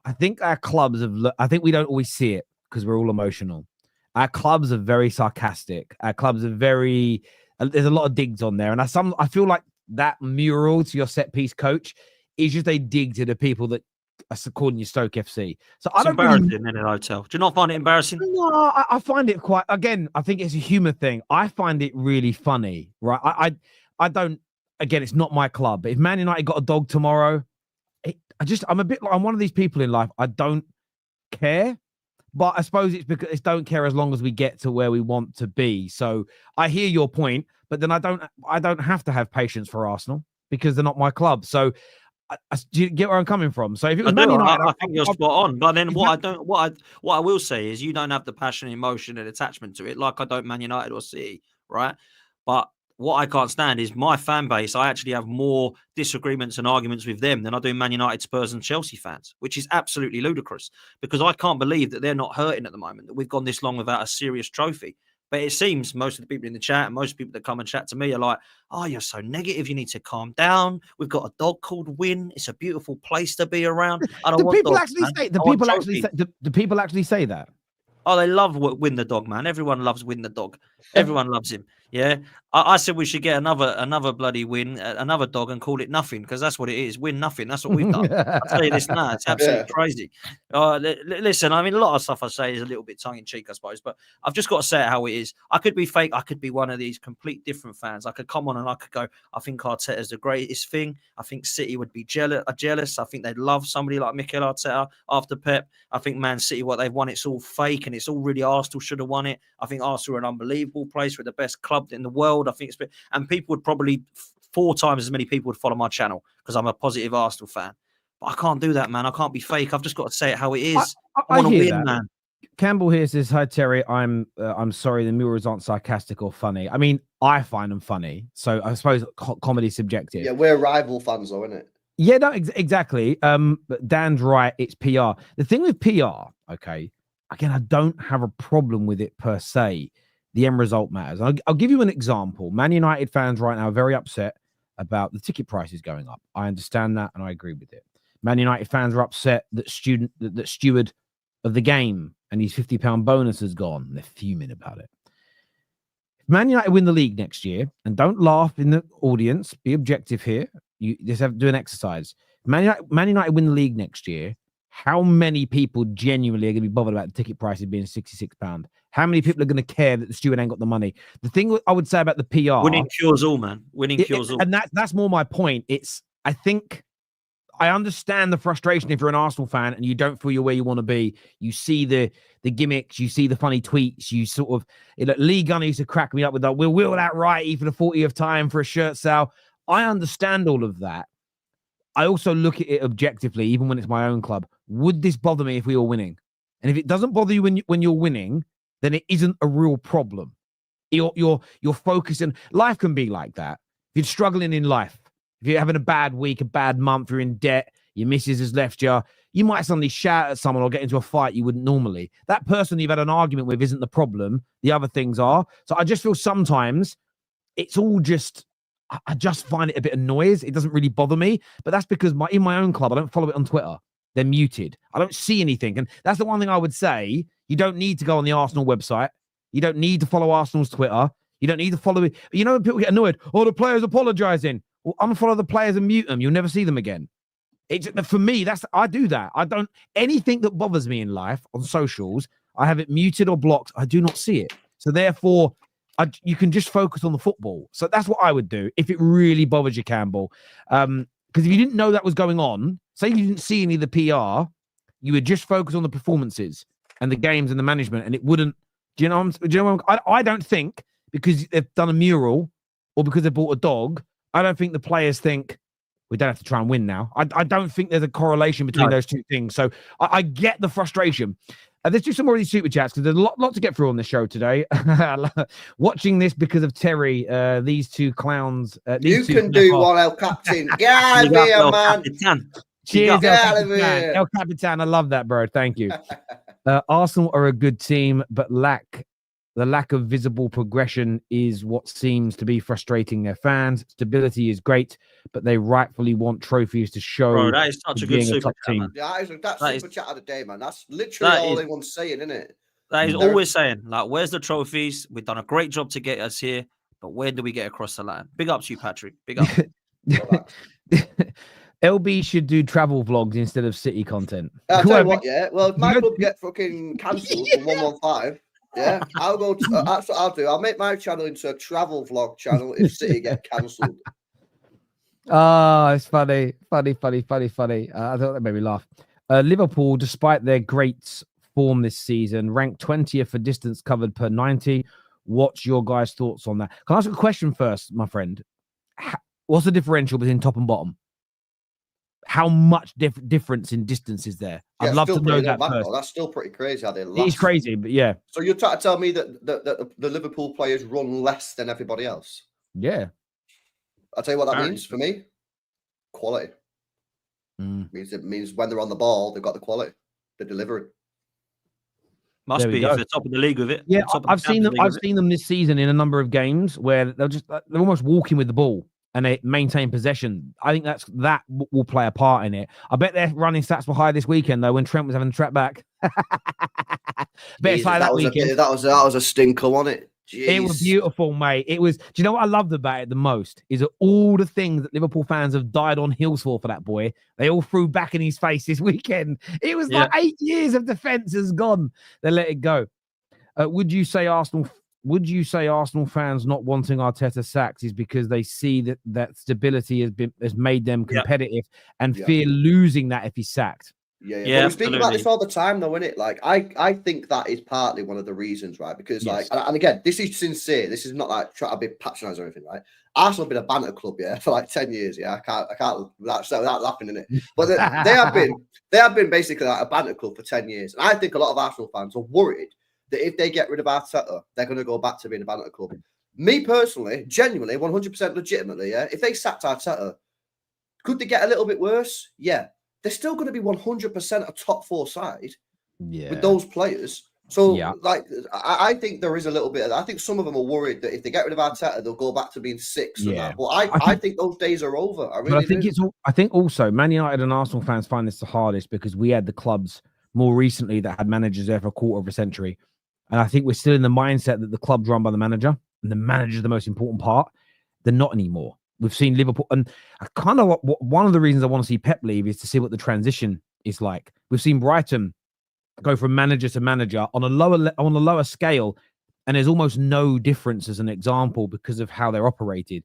I think our clubs have. I think we don't always see it because we're all emotional. Our clubs are very sarcastic. Our clubs are very. There's a lot of digs on there, and I feel like that mural to your set piece coach is just a dig to the people that are calling you Stoke FC. So it's embarrassing in a hotel. Do you not find it embarrassing? No, I find it quite. Again, I think it's a humour thing. I find it really funny, right? I don't. Again, it's not my club. But if Man United got a dog tomorrow, I'm a bit like I'm one of these people in life. I don't care, but I suppose it's because I don't care as long as we get to where we want to be. So I hear your point, but then I don't have to have patience for Arsenal because they're not my club. So. Do you get where I'm coming from? So if it was Man United, I think you're spot on. But then what I will say is you don't have the passion, emotion, and attachment to it, like I don't Man United or City, right? But what I can't stand is my fan base. I actually have more disagreements and arguments with them than I do Man United, Spurs, and Chelsea fans, which is absolutely ludicrous because I can't believe that they're not hurting at the moment, that we've gone this long without a serious trophy. But it seems most of the people in the chat and most people that come and chat to me are like, "Oh, you're so negative. You need to calm down. We've got a dog called Win. It's a beautiful place to be around." I don't do want people dogs, actually man. say? Do people actually say that? Oh, they love Win the Dog, man. Everyone loves Win the Dog. Everyone loves him. Yeah, I said we should get another bloody win, another dog, and call it nothing, because that's what it is. Win nothing. That's what we've done. I'll tell you this now. It's absolutely crazy. Listen, I mean, a lot of stuff I say is a little bit tongue in cheek, I suppose, but I've just got to say it how it is. I could be fake. I could be one of these complete different fans. I could come on and I could go, I think Arteta's the greatest thing. I think City would be jealous. I think they'd love somebody like Mikel Arteta after Pep. I think Man City, what they've won, it's all fake, and it's all really Arsenal should have won it. I think Arsenal are an unbelievable place. We're the best club in the world. I think it's been, and people would probably 4 times as many people would follow my channel because I'm a positive Arsenal fan. But I can't do that, man. I can't be fake. I've just got to say it how it is. I want to win, that, man. Campbell here says, "Hi Terry, I'm sorry the mirrors aren't sarcastic or funny. I mean, I find them funny, so I suppose comedy's subjective. Yeah, we're rival fans, though, isn't it? Yeah, no, exactly. But Dan's right. It's PR. The thing with PR, okay. Again, I don't have a problem with it per se. The end result matters. I'll give you an example. Man United fans right now are very upset about the ticket prices going up. I understand that, and I agree with it. Man United fans are upset that steward of the game and his £50 bonus has gone. They're fuming about it. If Man United win the league next year, and don't laugh in the audience, be objective here. You just have to do an exercise. Man United win the league next year. How many people genuinely are going to be bothered about the ticket prices being £66? How many people are going to care that the steward ain't got the money? The thing I would say about the PR... Winning cures all, man. Winning cures all. And that's more my point. I think I understand the frustration if you're an Arsenal fan and you don't feel you're where you want to be. You see the gimmicks, you see the funny tweets, you sort of... Lee Gunner used to crack me up with that, we'll wheel that righty for the 40th time for a shirt sale. I understand all of that. I also look at it objectively, even when it's my own club. Would this bother me if we were winning? And if it doesn't bother you when you're winning, then it isn't a real problem. You're focusing. Life can be like that. If you're struggling in life, if you're having a bad week, a bad month, you're in debt, your missus has left you, you might suddenly shout at someone or get into a fight you wouldn't normally. That person you've had an argument with isn't the problem. The other things are. So I just feel sometimes it's all just... I just find it a bit of noise. It doesn't really bother me, but that's because in my own club, I don't follow it on Twitter. They're muted. I don't see anything. And that's the one thing I would say. You don't need to go on the Arsenal website. You don't need to follow Arsenal's Twitter. You don't need to follow it. You know, when people get annoyed, oh, the player's apologizing. Well, unfollow the players and mute them. You'll never see them again. For me, I do that. I don't, anything that bothers me in life on socials, I have it muted or blocked. I do not see it. So therefore, you can just focus on the football. So that's what I would do if it really bothers you, Campbell. Because if you didn't know that was going on, say you didn't see any of the PR, you would just focus on the performances and the games and the management, and it wouldn't. Do you know? I don't think because they've done a mural or because they bought a dog, I don't think the players think we don't have to try and win now. I don't think there's a correlation between those two things. So I get the frustration. Let's do some more of these super chats because there's a lot to get through on the show today. Watching this because of Terry, these two clowns. You can do one, El Captain. Get out of here, man. Cheers, El Capitan. I love that, bro. Thank you. Arsenal are a good team, but the lack of visible progression is what seems to be frustrating their fans. Stability is great, but they rightfully want trophies to show. Bro, that is such a good super chat, man. Yeah, that's super chat of the day, man. That's literally all anyone's saying, isn't it? That is all we're saying. Like, where's the trophies? We've done a great job to get us here, but where do we get across the line? Big up to you, Patrick. Big up. LB should do travel vlogs instead of City content. I'll tell you what, yeah. Well, if my club get fucking cancelled from 115, yeah, I'll go. That's what I'll do. I'll make my channel into a travel vlog channel if City get cancelled. Oh, it's funny. I thought that made me laugh. Liverpool, despite their great form this season, ranked 20th for distance covered per 90. What's your guys' thoughts on that? Can I ask a question first, my friend? What's the differential between top and bottom? How much difference in distance is there? I'd love to know that first. That's still pretty crazy how they last. It's crazy, but yeah. So you're trying to tell me that the Liverpool players run less than everybody else? Yeah. I'll tell you what that means for me. Quality. It means when they're on the ball, they've got the quality. They're delivering. Must be if they're top of the league with it. Yeah, I've seen them this season in a number of games where they're almost walking with the ball. And they maintain possession. I think that will play a part in it. I bet their running stats were high this weekend, though, when Trent was having to track back. Bet it's high that weekend. That was a stinker, wasn't it? It was beautiful, mate. It was. Do you know what I loved about it the most? Is that all the things that Liverpool fans have died on heels for that boy, they all threw back in his face this weekend. It was like 8 years of defense has gone. They let it go. Would you say Arsenal fans not wanting Arteta sacked is because they see that stability has made them competitive and fear losing that if he's sacked? Yeah. But we speak about this all the time, though, isn't it? Like, I think that is partly one of the reasons, right? Because, and again, this is sincere. This is not like trying to be patronised or anything, right? Arsenal have been a banter club, for like 10 years. I can't without laughing in it. But they have been basically like a banter club for 10 years. And I think a lot of Arsenal fans are worried that if they get rid of Arteta, they're going to go back to being a banter club. Me personally, genuinely, 100% legitimately, if they sacked Arteta, could they get a little bit worse? Yeah. They're still going to be 100% a top 4 side with those players. So, I think there is a little bit of that. I think some of them are worried that if they get rid of Arteta, they'll go back to being 6th. And that. But I think those days are over. I think also Man United and Arsenal fans find this the hardest because we had the clubs more recently that had managers there for a quarter of a century. And I think we're still in the mindset that the club's run by the manager and the manager is the most important part. They're not anymore. We've seen Liverpool, and I kind of one of the reasons I want to see Pep leave is to see what the transition is like. We've seen Brighton go from manager to manager on a lower scale, and there's almost no difference as an example because of how they're operated.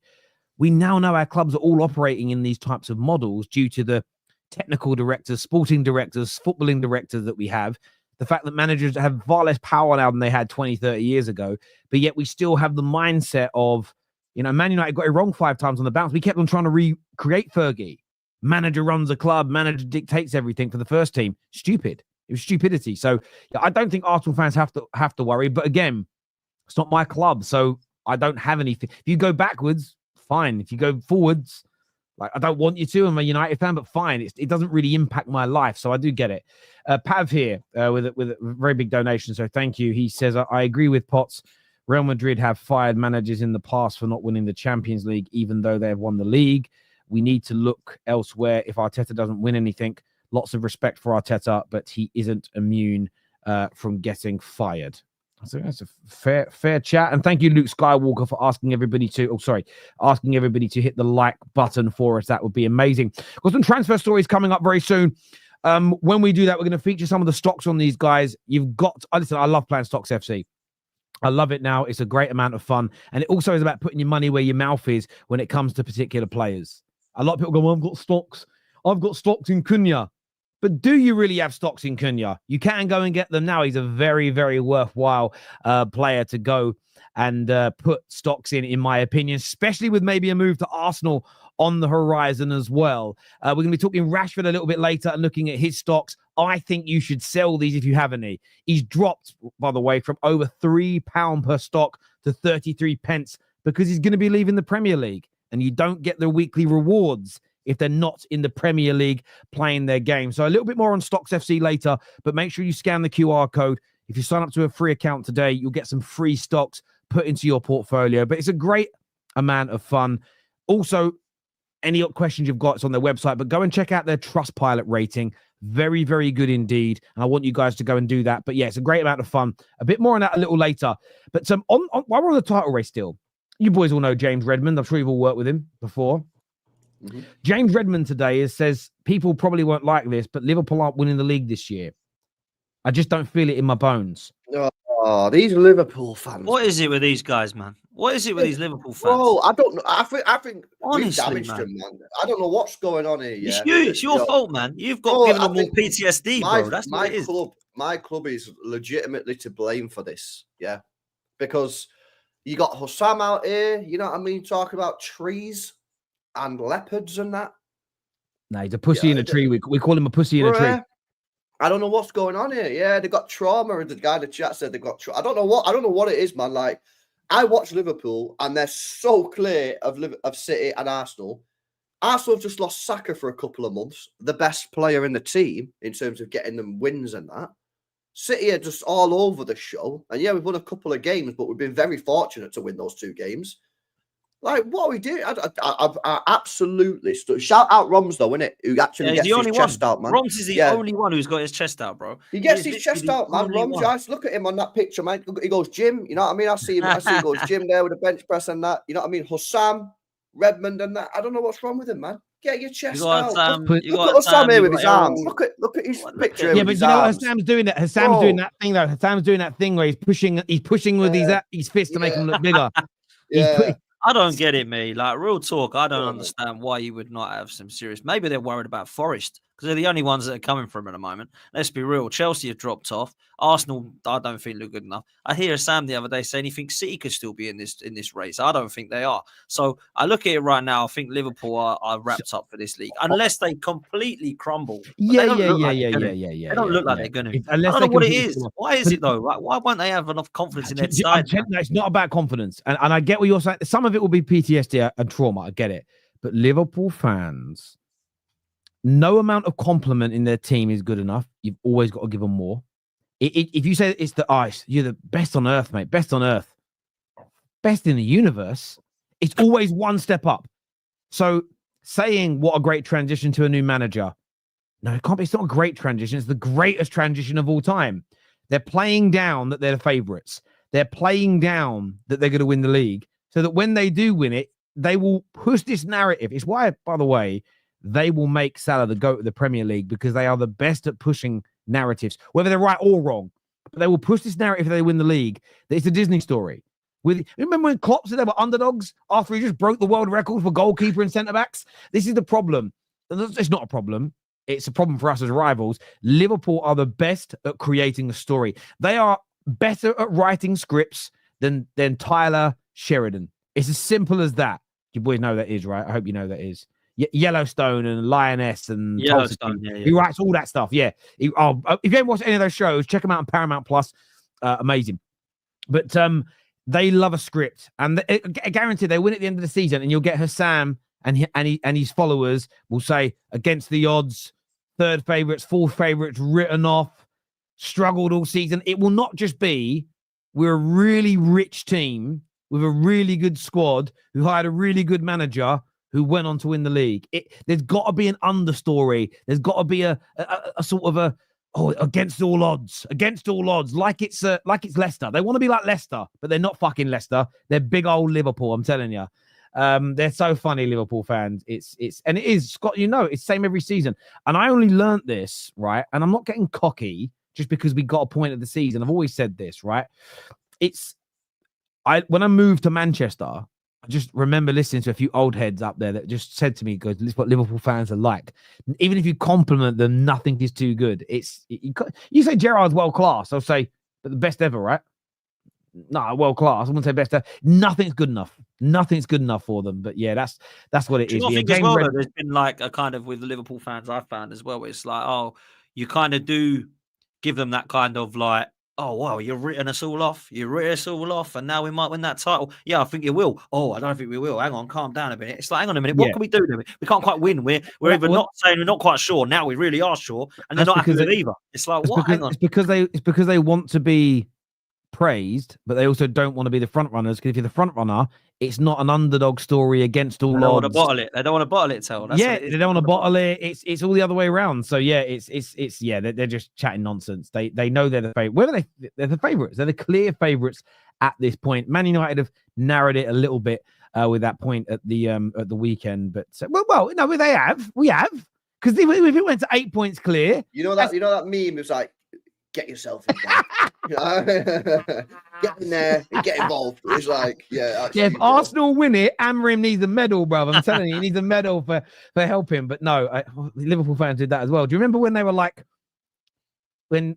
We now know our clubs are all operating in these types of models due to the technical directors, sporting directors, footballing directors that we have. The fact that managers have far less power now than they had 20, 30 years ago, but yet we still have the mindset of, Man United got it wrong 5 times on the bounce. We kept on trying to recreate Fergie. Manager runs a club. Manager dictates everything for the first team. Stupid. It was stupidity. So I don't think Arsenal fans have to worry. But again, it's not my club, so I don't have anything. If you go backwards, fine. If you go forwards, like I don't want you to. I'm a United fan, but fine. It doesn't really impact my life, so I do get it. Pav here with a very big donation, so thank you. He says, I agree with Potts. Real Madrid have fired managers in the past for not winning the Champions League, even though they have won the league. We need to look elsewhere if Arteta doesn't win anything. Lots of respect for Arteta, but he isn't immune from getting fired. So that's a fair chat. And thank you, Luke Skywalker, for asking everybody to hit the like button for us. That would be amazing. Got some transfer stories coming up very soon. When we do that, we're going to feature some of the stocks on these guys. Listen, I love playing Stocks FC. I love it now. It's a great amount of fun. And it also is about putting your money where your mouth is when it comes to particular players. A lot of people go, well, I've got stocks in Cunha. But do you really have stocks in Cunha? You can go and get them now. He's a very, very worthwhile player to go and put stocks in my opinion, especially with maybe a move to Arsenal on the horizon as well. We're going to be talking Rashford a little bit later and looking at his stocks. I think you should sell these if you have any. He's dropped, by the way, from over £3 per stock to 33 pence because he's going to be leaving the Premier League. And you don't get the weekly rewards if they're not in the Premier League playing their game. So a little bit more on Stocks FC later, but make sure you scan the QR code. If you sign up to a free account today, you'll get some free stocks put into your portfolio. But it's a great amount of fun. Also, any questions you've got, it's on their website, but go and check out their Trustpilot rating. Very, very good indeed. And I want you guys to go and do that. But yeah, it's a great amount of fun. A bit more on that a little later. But while we're on the title race still, you boys all know James Redmond. I'm sure you've all worked with him before. Mm-hmm. James Redmond today says, people probably won't like this, but Liverpool aren't winning the league this year. I just don't feel it in my bones. Oh, these Liverpool fans. What is it with these guys, man? What is it with these Liverpool fans? Bro, I don't know. I think honestly, we've damaged them, man. I don't know what's going on here. Yeah? It's your fault, man. You've got given them more PTSD, bro. That's what it is. My club is legitimately to blame for this. Yeah, because you got Hussam out here. You know what I mean? Talking about trees and leopards and that. No, he's a pussy in a tree. We call him a pussy in a tree. I don't know what's going on here. Yeah, they got trauma. The guy in the chat said they got trauma. I don't know what it is, man. Like, I watch Liverpool and they're so clear of City and Arsenal. Arsenal have just lost Saka for a couple of months, the best player in the team in terms of getting them wins and that. City are just all over the show. And yeah, we've won a couple of games, but we've been very fortunate to win those 2 games. Like, what are we doing? I absolutely stood. Shout out Roms, though, innit? Who actually gets his chest out, man. Roms is the only one who's got his chest out, bro. He gets his chest out, man. Roms, I look at him on that picture, man. He goes, Jim, you know what I mean? I see he goes, Jim there with the bench press and that. You know what I mean? Hussam, Redmond and that. I don't know what's wrong with him, man. Get your chest out. Look at Hussam here with his arms. Look at his picture. Yeah, but you know what Hassam's doing that. Hassam's doing that thing though. Hassam's doing that thing where he's pushing with his fist to make him look bigger. I don't get it, me. Like, real talk, I don't understand why you would not have some serious. Maybe they're worried about Forest because they're the only ones that are coming from at the moment. Let's be real. Chelsea have dropped off. Arsenal, I don't think look good enough. I hear Sam the other day saying he thinks City could still be in this race. I don't think they are. So I look at it right now. I think Liverpool are wrapped up for this league unless they completely crumble. Yeah. They don't look like they're going to. I don't know what it is. Why is it though? Why won't they have enough confidence in their side? It's not about confidence, and I get what you're saying. Some of it will be PTSD and trauma. I get it, but Liverpool fans, no amount of compliment in their team is good enough. You've always got to give them more. If you say it's the ice, you're the best on earth, mate. Best on earth, best in the universe. It's always one step up. So saying what a great transition to a new manager. No, it can't be. It's not a great transition. It's the greatest transition of all time. They're playing down that they're the favourites. They're playing down that they're going to win the league so that when they do win it, they will push this narrative. It's why, by the way, they will make Salah the GOAT of the Premier League because they are the best at pushing narratives, whether they're right or wrong. But they will push this narrative if they win the league. It's a Disney story. Remember when Klopp said they were underdogs after he just broke the world record for goalkeeper and centre-backs? This is the problem. It's not a problem. It's a problem for us as rivals. Liverpool are the best at creating a story. They are better at writing scripts than Tyler Sheridan. It's as simple as that. You boys know that is, right? I hope you know that is. Yellowstone and Lioness and Yellowstone. He writes all that stuff. Yeah. If you haven't watched any of those shows, check them out on Paramount Plus. Amazing. But they love a script, and guaranteed they win at the end of the season. And you'll get Hassam and his followers will say against the odds, third favourites, fourth favourites, written off, struggled all season. It will not just be we're a really rich team with a really good squad who hired a really good manager who went on to win the league. There's got to be an understory. There's got to be a sort of against all odds, like it's Leicester. They want to be like Leicester, but they're not fucking Leicester. They're big old Liverpool. I'm telling you. They're so funny, Liverpool fans. It's Scott. You know, it's the same every season. And I only learnt this, right? And I'm not getting cocky just because we got a point of the season. I've always said this, right? When I moved to Manchester, I just remember listening to a few old heads up there that just said to me, "This is what Liverpool fans are like. Even if you compliment them, nothing is too good." You say Gerrard's world class, I'll say, but the best ever, right? No, world class. I wouldn't say best ever. Nothing's good enough. Nothing's good enough for them. But yeah, that's what it is. I think as well, there's been like a kind of with the Liverpool fans I've found as well. It's like, oh, you kind of do give them that kind of like, oh, wow, you've written us all off. You written us all off, and now we might win that title. Yeah, I think you will. Oh, I don't think we will. Hang on, calm down a minute. It's like, hang on a minute. What can we do? We can't quite win. We're either not saying we're not quite sure. Now we really are sure, and they're not happy with it either. It's like, what? Hang on. It's because they want to be praised, but they also don't want to be the front runners. Because if you're the front runner, it's not an underdog story against all odds. They don't want to bottle it. They don't want to bottle it, Tell. They don't want to bottle it. It's all the other way around. So yeah, they're just chatting nonsense. They know they're the favorite. Whether they're the favorites, they're the clear favorites at this point. Man United have narrowed it a little bit with that point at the weekend, but no, we have because if it went to 8 points clear, you know that meme is like, get yourself in there. Get in there and get involved. It's like, if Arsenal win it, Amorim needs a medal, bro. I'm telling you, he needs a medal for helping. But no, Liverpool fans did that as well. Do you remember when they were like, when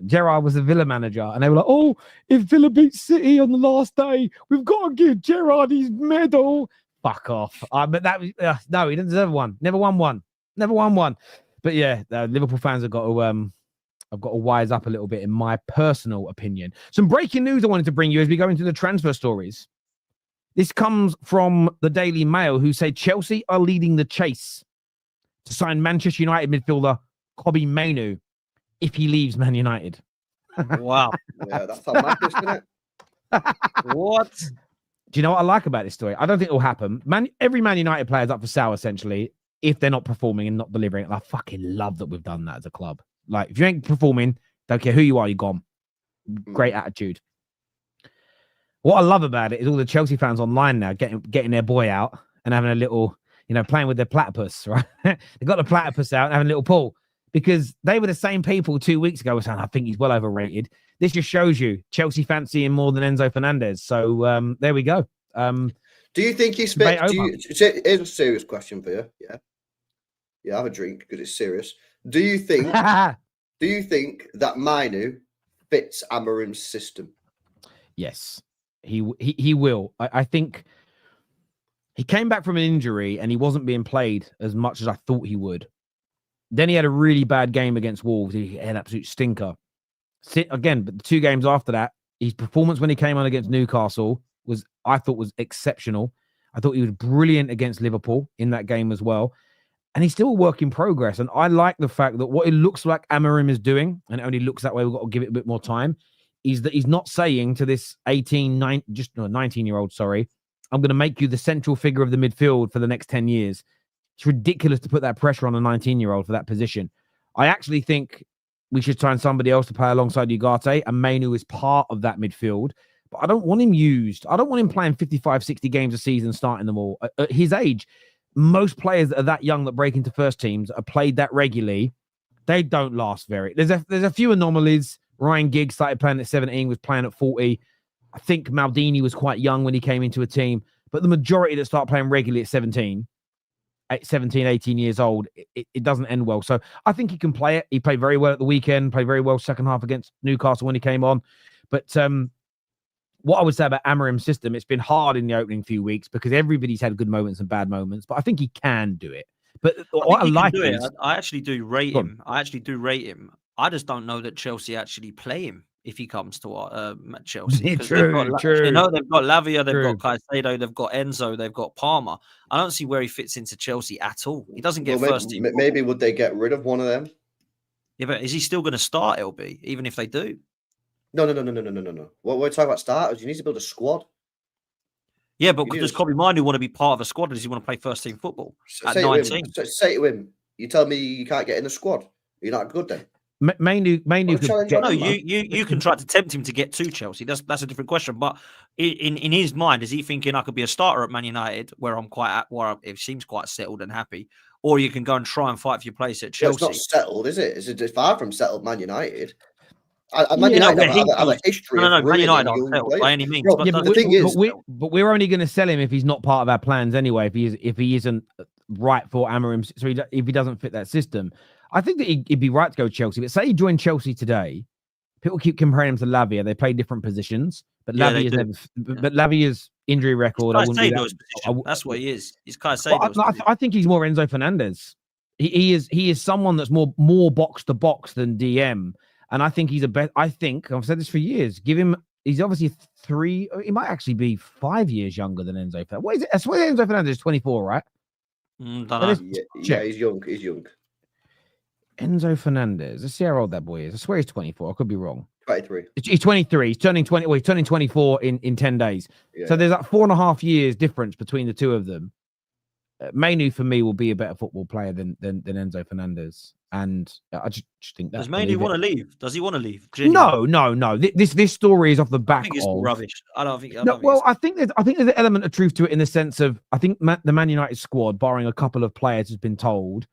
Gerrard was the Villa manager, and they were like, oh, if Villa beats City on the last day, we've got to give Gerrard his medal. Fuck off. But that was no, he didn't deserve one. Never won one. But yeah, Liverpool fans have got to I've got to wise up a little bit, in my personal opinion. Some breaking news I wanted to bring you as we go into the transfer stories. This comes from the Daily Mail, who say Chelsea are leading the chase to sign Manchester United midfielder Kobbie Mainoo if he leaves Man United. Wow. Yeah, that's how madness, isn't it? What? Do you know what I like about this story? I don't think it will happen. Every Man United player is up for sale, essentially, if they're not performing and not delivering. And I fucking love that we've done that as a club. Like, if you ain't performing, don't care who you are, you're gone. Great attitude. What I love about it is all the Chelsea fans online now getting their boy out and having a little, playing with their platypus, right? They got the platypus out and having a little pull because they were the same people 2 weeks ago saying, I think he's well overrated. This just shows you Chelsea fancy him more than Enzo Fernandez. So there we go. Do you think he's fit? Here's a serious question for you. Yeah, have a drink because it's serious. Do you think that Mainoo fits Amorim's system? Yes, he will. I think he came back from an injury and he wasn't being played as much as I thought he would. Then he had a really bad game against Wolves. He had an absolute stinker. Again, but the 2 games after that, his performance when he came on against Newcastle I thought was exceptional. I thought he was brilliant against Liverpool in that game as well. And he's still a work in progress. And I like the fact that what it looks like Amorim is doing, and it only looks that way, we've got to give it a bit more time, is that he's not saying to this 19-year-old, I'm going to make you the central figure of the midfield for the next 10 years. It's ridiculous to put that pressure on a 19-year-old for that position. I actually think we should sign somebody else to play alongside Ugarte, and Mainoo is part of that midfield. But I don't want him used. I don't want him playing 55, 60 games a season, starting them all. At his age, most players that are that young that break into first teams are played that regularly. They don't last very. There's a few anomalies. Ryan Giggs started playing at 17, was playing at 40. I think Maldini was quite young when he came into a team. But the majority that start playing regularly at 17, 18 years old, it doesn't end well. So I think he can play it. He played very well at the weekend, played very well second half against Newcastle when he came on. But what I would say about Amorim's system, it's been hard in the opening few weeks because everybody's had good moments and bad moments, but I think he can do it. But what I like is... I actually do rate him. I just don't know that Chelsea actually play him if he comes to Chelsea. True. They've got Lavia, they've got Caicedo, they've got Enzo, they've got Palmer. I don't see where he fits into Chelsea at all. He doesn't get first team. Maybe would they get rid of one of them? Yeah, but is he still going to start, LB, even if they do? No. What we're talking about starters, you need to build a squad. Yeah, but does Kobe Mainoo want to be part of a squad, or does he want to play first team football at 19? Say to him, you tell me you can't get in the squad. You're not good then. Mainoo you can try to tempt him to get to Chelsea. That's a different question. But in his mind, is he thinking I could be a starter at Man United, where it seems quite settled and happy, or you can go and try and fight for your place at Chelsea? Well, it's not settled, is it? It's far from settled. Man United. Man United have a history. No, Man United aren't settled by any means. No, but the thing is, but we're only going to sell him if he's not part of our plans anyway. If he isn't right for Amorim, so if he doesn't fit that system. I think that he'd be right to go to Chelsea. But say he joined Chelsea today, people keep comparing him to Lavia. They play different positions, but Lavia's injury record. That's what he is. He's Caicedo's. I think he's more Enzo Fernandez. He is someone that's more box to box than DM, and I think he's a bet. I think I've said this for years. Give him. He's obviously 3. He might actually be 5 years younger than Enzo Fernandez. What is it? I swear Enzo Fernandez is 24, right? Don't know. Yeah, he's young. Enzo Fernandez. Let's see how old that boy is. I swear he's 24. I could be wrong. 23. He's 23. He's turning 20. Well, he's turning 24 in 10 days. Yeah. So there's like 4.5 years difference between the two of them. Mainoo for me will be a better football player than Enzo Fernandez, and I just think that. Does Mainoo want to leave? Does he want to leave? Genuinely? No. This story is off the back. I think it's rubbish. I think there's an element of truth to it in the sense of I think the Man United squad, barring a couple of players, has been told.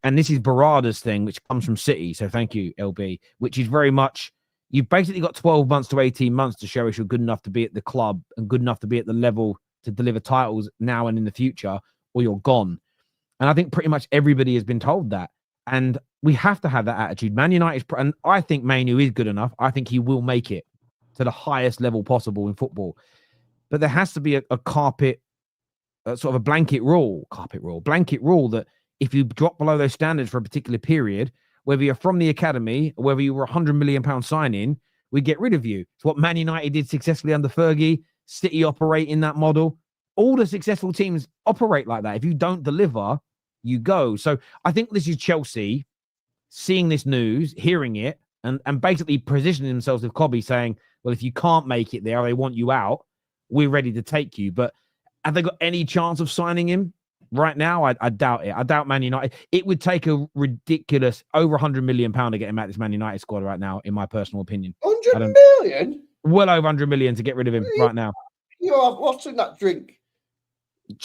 And this is Barada's thing, which comes from City. So thank you, LB, which is very much, you've basically got 12 months to 18 months to show us you're good enough to be at the club and good enough to be at the level to deliver titles now and in the future, or you're gone. And I think pretty much everybody has been told that. And we have to have that attitude. Man United, and I think Mainoo is good enough. I think he will make it to the highest level possible in football. But there has to be a blanket rule that if you drop below those standards for a particular period, whether you're from the academy or whether you were £100 million signing, we get rid of you. It's what Man United did successfully under Fergie. City operate in that model. All the successful teams operate like that. If you don't deliver, you go. So I think this is Chelsea seeing this news, hearing it, and basically positioning themselves with Kobe saying, well, if you can't make it there, they want you out. we're ready to take you. But have they got any chance of signing him right now? I doubt it. I doubt Man United. It would take a ridiculous over £100 million to get him out of this Man United squad right now, in my personal opinion. 100 million? Well over 100 million to get rid of him right now. What's in that drink?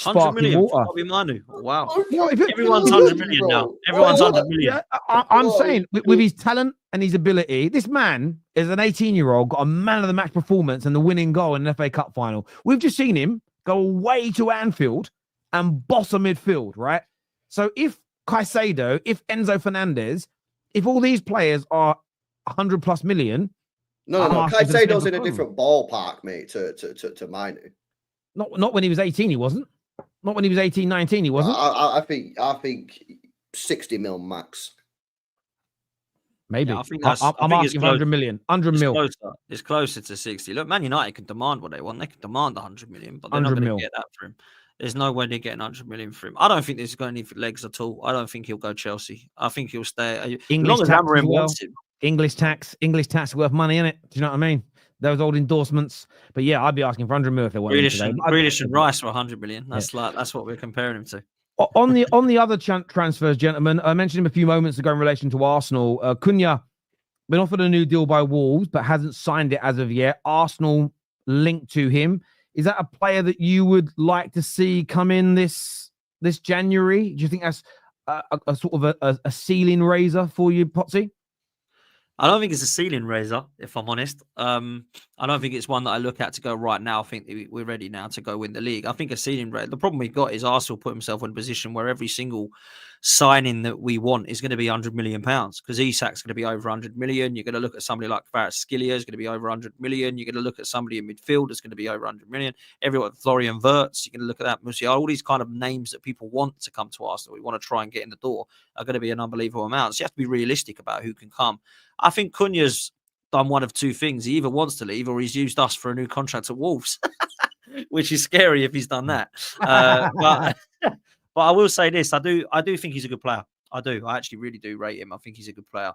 100 million water. for Mainoo. Wow. Well, Everyone's 100 million now. Everyone's 100 million. Yeah, I'm saying with his talent and his ability, this man is an 18-year-old, got a man of the match performance and the winning goal in an FA Cup final. We've just seen him go away to Anfield and boss a midfield, right? So if Caicedo, if Enzo Fernandez, if all these players are 100 plus million. No. Caicedo's in a different ballpark, mate, to Mainoo. Not when he was 18, he wasn't. Not when he was 18, 19, he wasn't. I think 60 mil max. Maybe. Yeah, I'm asking for 100 million. 100 mil. It's closer to 60. Look, Man United can demand what they want. They can demand 100 million, but they're not going to get that for him. There's no way they're getting 100 million for him. I don't think there's got any legs at all. I don't think he'll go Chelsea. I think he'll stay. English as long as Amorim wants him. English tax worth money, innit? Do you know what I mean? Those old endorsements. But yeah, I'd be asking for 100 million if they wanted Grealish and Rice for 100 million. That's that's what we're comparing him to. On the other transfers, gentlemen, I mentioned him a few moments ago in relation to Arsenal. Cunha been offered a new deal by Wolves, but hasn't signed it as of yet. Arsenal linked to him. Is that a player that you would like to see come in this January? Do you think that's a sort of a ceiling raiser for you, Potsy? I don't think it's a ceiling raiser, if I'm honest. I don't think it's one that I look at to go right now. I think we're ready now to go win the league. I think a ceiling raiser. The problem we've got is Arsenal put himself in a position where every single signing that we want is going to be £100 million because Isak's going to be over 100 million. You're going to look at somebody like Kvaratskhelia is going to be over 100 million. You're going to look at somebody in midfield that's going to be over 100 million. Everyone, Florian Wirtz, you're going to look at that. Musiala, all these kind of names that people want to come to Arsenal, we want to try and get in the door, are going to be an unbelievable amount. So you have to be realistic about who can come. I think Cunha's done one of two things. He either wants to leave or he's used us for a new contract at Wolves, which is scary if he's done that. But I will say this. I do think he's a good player. I do. I actually really do rate him. I think he's a good player.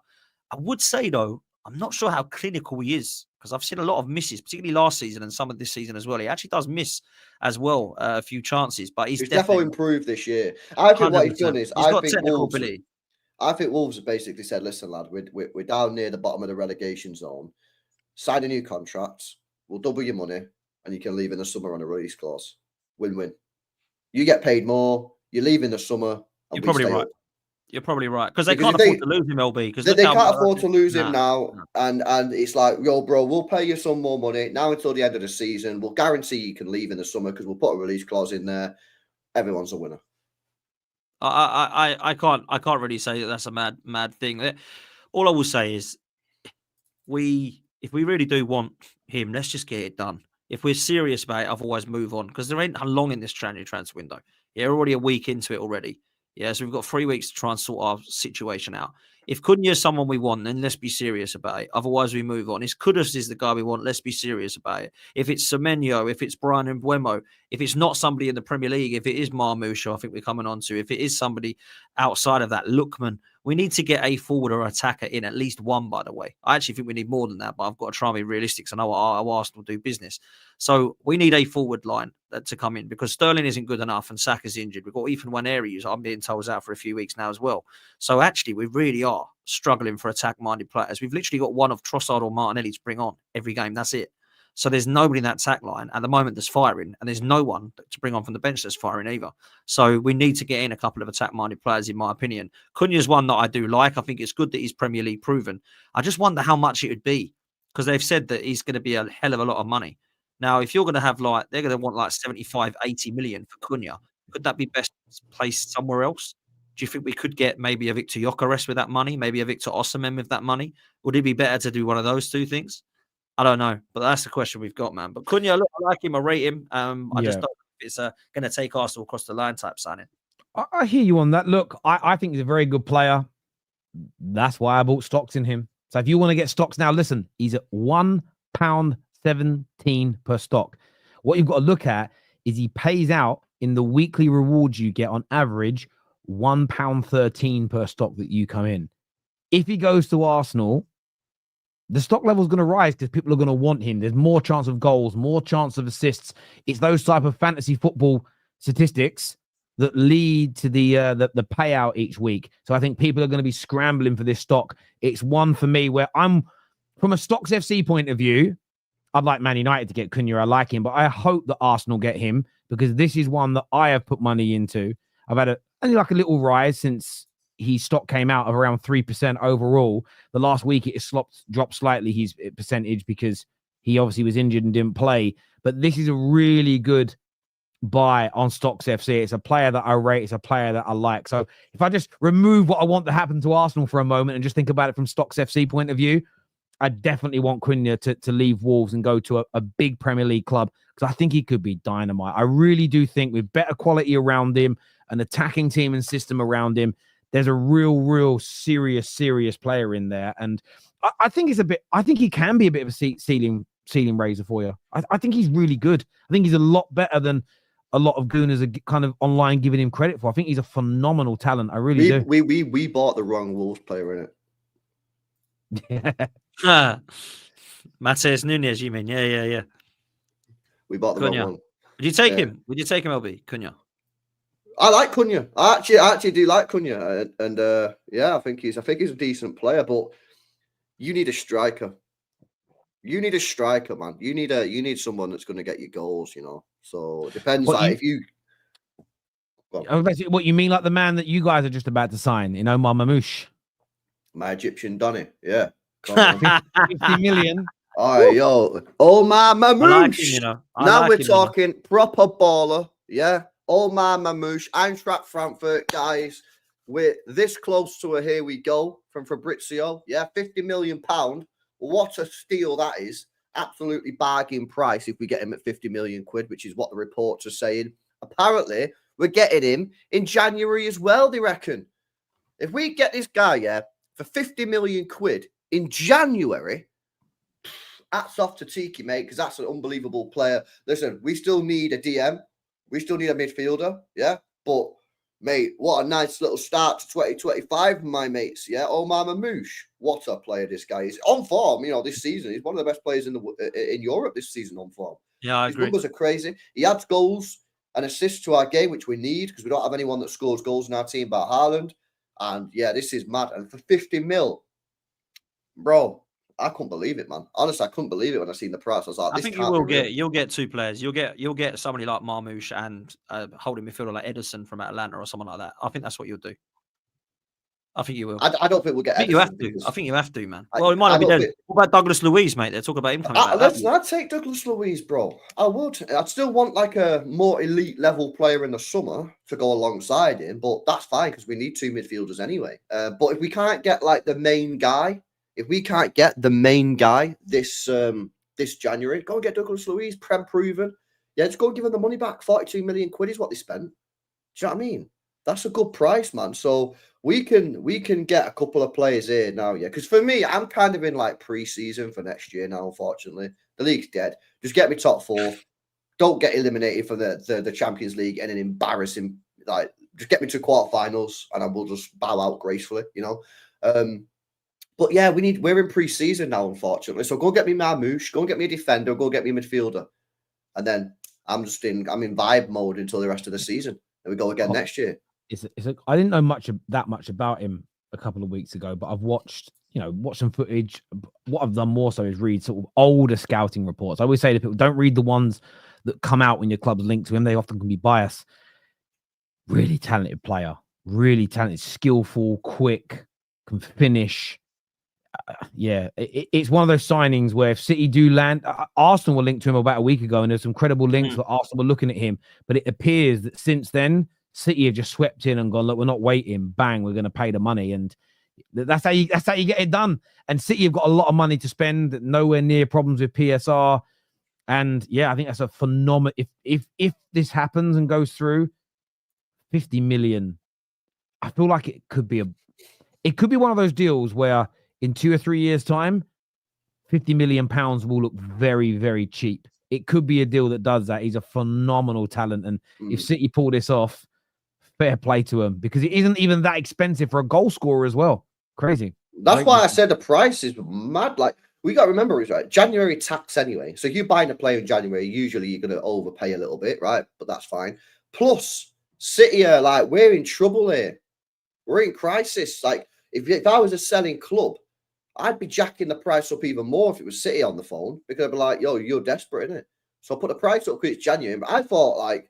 I would say, though, I'm not sure how clinical he is because I've seen a lot of misses, particularly last season and some of this season as well. He actually does miss as well a few chances, but he's definitely improved this year. I think 100%. What he's done is he's got technical ability. I think Wolves have basically said, listen, lad, we're down near the bottom of the relegation zone. Sign a new contract. We'll double your money and you can leave in the summer on a release clause. Win-win. You get paid more. You leave in the summer. You're probably right. You're probably right. Because they can't afford to lose him, LB. Because they can't afford to lose him now. And it's like, yo, bro, we'll pay you some more money now until the end of the season. We'll guarantee you can leave in the summer because we'll put a release clause in there. Everyone's a winner. I can't really say that that's a mad thing. All I will say is, if we really do want him, let's just get it done. If we're serious about it, otherwise move on because there ain't long in this transfer window. Yeah, we're already a week into it already. Yeah, so we've got 3 weeks to try and sort our situation out. If Cunha is someone we want, then let's be serious about it. Otherwise, we move on. If Kudus is the guy we want, let's be serious about it. If it's Semenyo, if it's Brian Mbeumo, if it's not somebody in the Premier League, if it is Marmoush, I think we're coming on to, if it is somebody outside of that, Lookman, we need to get a forward or attacker in, at least one, by the way. I actually think we need more than that, but I've got to try and be realistic. So I know how Arsenal do business. So we need a forward line to come in because Sterling isn't good enough and Saka's injured. We've got Ethan Nwaneri, I'm being told, is out for a few weeks now as well. So actually, we really are struggling for attack-minded players. We've literally got one of Trossard or Martinelli to bring on every game. That's it. So there's nobody in that attack line at the moment that's firing, and there's no one to bring on from the bench that's firing either. So we need to get in a couple of attack-minded players, in my opinion. Cunha's one that I do like. I think it's good that he's Premier League proven. I just wonder how much it would be because they've said that he's going to be a hell of a lot of money. Now, if you're going to have they're going to want 75, 80 million for Cunha, could that be best placed somewhere else? Do you think we could get maybe a Victor Gyökeres with that money, maybe a Victor Osimhen with that money? Would it be better to do one of those two things? I don't know, but that's the question we've got, man. But Cunha, look, I like him, I rate him. I just don't know if it's going to take Arsenal across the line type signing. I hear you on that. Look, I think he's a very good player. That's why I bought stocks in him. So if you want to get stocks now, listen, he's at £1.17 per stock. What you've got to look at is he pays out in the weekly rewards you get on average £1.13 per stock that you come in. If he goes to Arsenal, the stock level is going to rise because people are going to want him. There's more chance of goals, more chance of assists. It's those type of fantasy football statistics that lead to the payout each week. So I think people are going to be scrambling for this stock. It's one for me where I'm, from a Stocks FC point of view, I'd like Man United to get Cunha. I like him, but I hope that Arsenal get him because this is one that I have put money into. I've had only like a little rise since his stock came out of around 3% overall. The last week it dropped slightly his percentage because he obviously was injured and didn't play. But this is a really good buy on Stocks FC. It's a player that I rate. It's a player that I like. So if I just remove what I want to happen to Arsenal for a moment and just think about it from Stocks FC point of view, I definitely want Cunha to leave Wolves and go to a big Premier League club because I think he could be dynamite. I really do think with better quality around him, an attacking team and system around him, there's a real serious player in there. And I think he can be a bit of a ceiling raiser for you. I think he's really good. I think he's a lot better than a lot of gooners are kind of online giving him credit for. I think he's a phenomenal talent. I really do. We bought the wrong Wolves player in it. Yeah. Matheus Nunes, you mean? Yeah. We bought the Cunha. wrong one. Would you take him? Would you take him, LB? Cunha? I like Cunha. I actually do like Cunha, and I think he's a decent player. But you need a striker. You need a striker, man. You need someone that's going to get you goals. You know. So it depends. If you. Well, what you mean, like the man that you guys are just about to sign in Omar Marmoush, my Egyptian Donny, yeah. 50 million. All right, yo, Omar Marmoush. Now we're talking proper baller, yeah. Omar Marmoush, Eintracht Frankfurt, guys. We're this close to a here we go from Fabrizio. Yeah, £50 million. What a steal that is. Absolutely bargain price if we get him at 50 million quid, which is what the reports are saying. Apparently, we're getting him in January as well, they reckon. If we get this guy, yeah, for 50 million quid in January, hats off to Tiki, mate, because that's an unbelievable player. Listen, we still need a DM. We still need a midfielder, yeah? But, mate, what a nice little start to 2025, my mates, yeah? Omar Marmoush, what a player this guy is. On form, this season. He's one of the best players in Europe this season on form. Yeah, I agree. His numbers are crazy. He adds goals and assists to our game, which we need because we don't have anyone that scores goals in our team but Haaland. And, yeah, this is mad. And for 50 mil, bro, I couldn't believe it, man. Honestly, I couldn't believe it when I seen the price. I was like, I think you'll get two players. You'll get somebody like Marmoush and holding midfielder like Edison from Atlanta or someone like that. I think that's what you'll do. I think you will. I don't think we'll get. I think you have to. I think you have to, man. Well, it might not be dead. What about Douglas Luiz, mate? They're talking about him coming back. Listen, I'd take Douglas Luiz, bro. I would. I'd still want like a more elite level player in the summer to go alongside him, but that's fine because we need two midfielders anyway. But if we can't get like the main guy, this January, go and get Douglas Luiz, Prem proven. Yeah, just go and give him the money back. 42 million quid is what they spent. Do you know what I mean? That's a good price, man. So we can get a couple of players here now, yeah. Because for me, I'm kind of in like pre-season for next year now. Unfortunately, the league's dead. Just get me top four. Don't get eliminated for the Champions League and an embarrassing just get me to quarterfinals and I will just bow out gracefully, But yeah, we're in pre-season now, unfortunately. So go get me Marmoush, go and get me a defender, go get me a midfielder, and then I'm in vibe mode until the rest of the season. Then we go again next year. I didn't know that much about him a couple of weeks ago, but I've watched some footage. What I've done more so is read sort of older scouting reports. I always say to people, don't read the ones that come out when your club's linked to him. They often can be biased. Really talented player, really talented, skillful, quick, can finish. It's one of those signings where if City do land, Arsenal were linked to him about a week ago, and there's some credible links that Arsenal were looking at him. But it appears that since then, City have just swept in and gone, look, we're not waiting. Bang, we're going to pay the money, and that's how you get it done. And City have got a lot of money to spend, nowhere near problems with PSR. And yeah, I think that's a phenomenal. If this happens and goes through, 50 million, I feel like it could be one of those deals where in 2 or 3 years' time, 50 million pounds will look very, very cheap. It could be a deal that does that. He's a phenomenal talent. And if City pull this off, fair play to him, because it isn't even that expensive for a goal scorer as well. Crazy. That's why I said the price is mad. Like, we got to remember is right. January tax anyway. So if you're buying a player in January, usually you're going to overpay a little bit, right? But that's fine. Plus, City are like, we're in trouble here. We're in crisis. Like, if I was a selling club, I'd be jacking the price up even more if it was City on the phone, because I'd be like, yo, you're desperate, innit? So I put the price up because it's January. But I thought, like,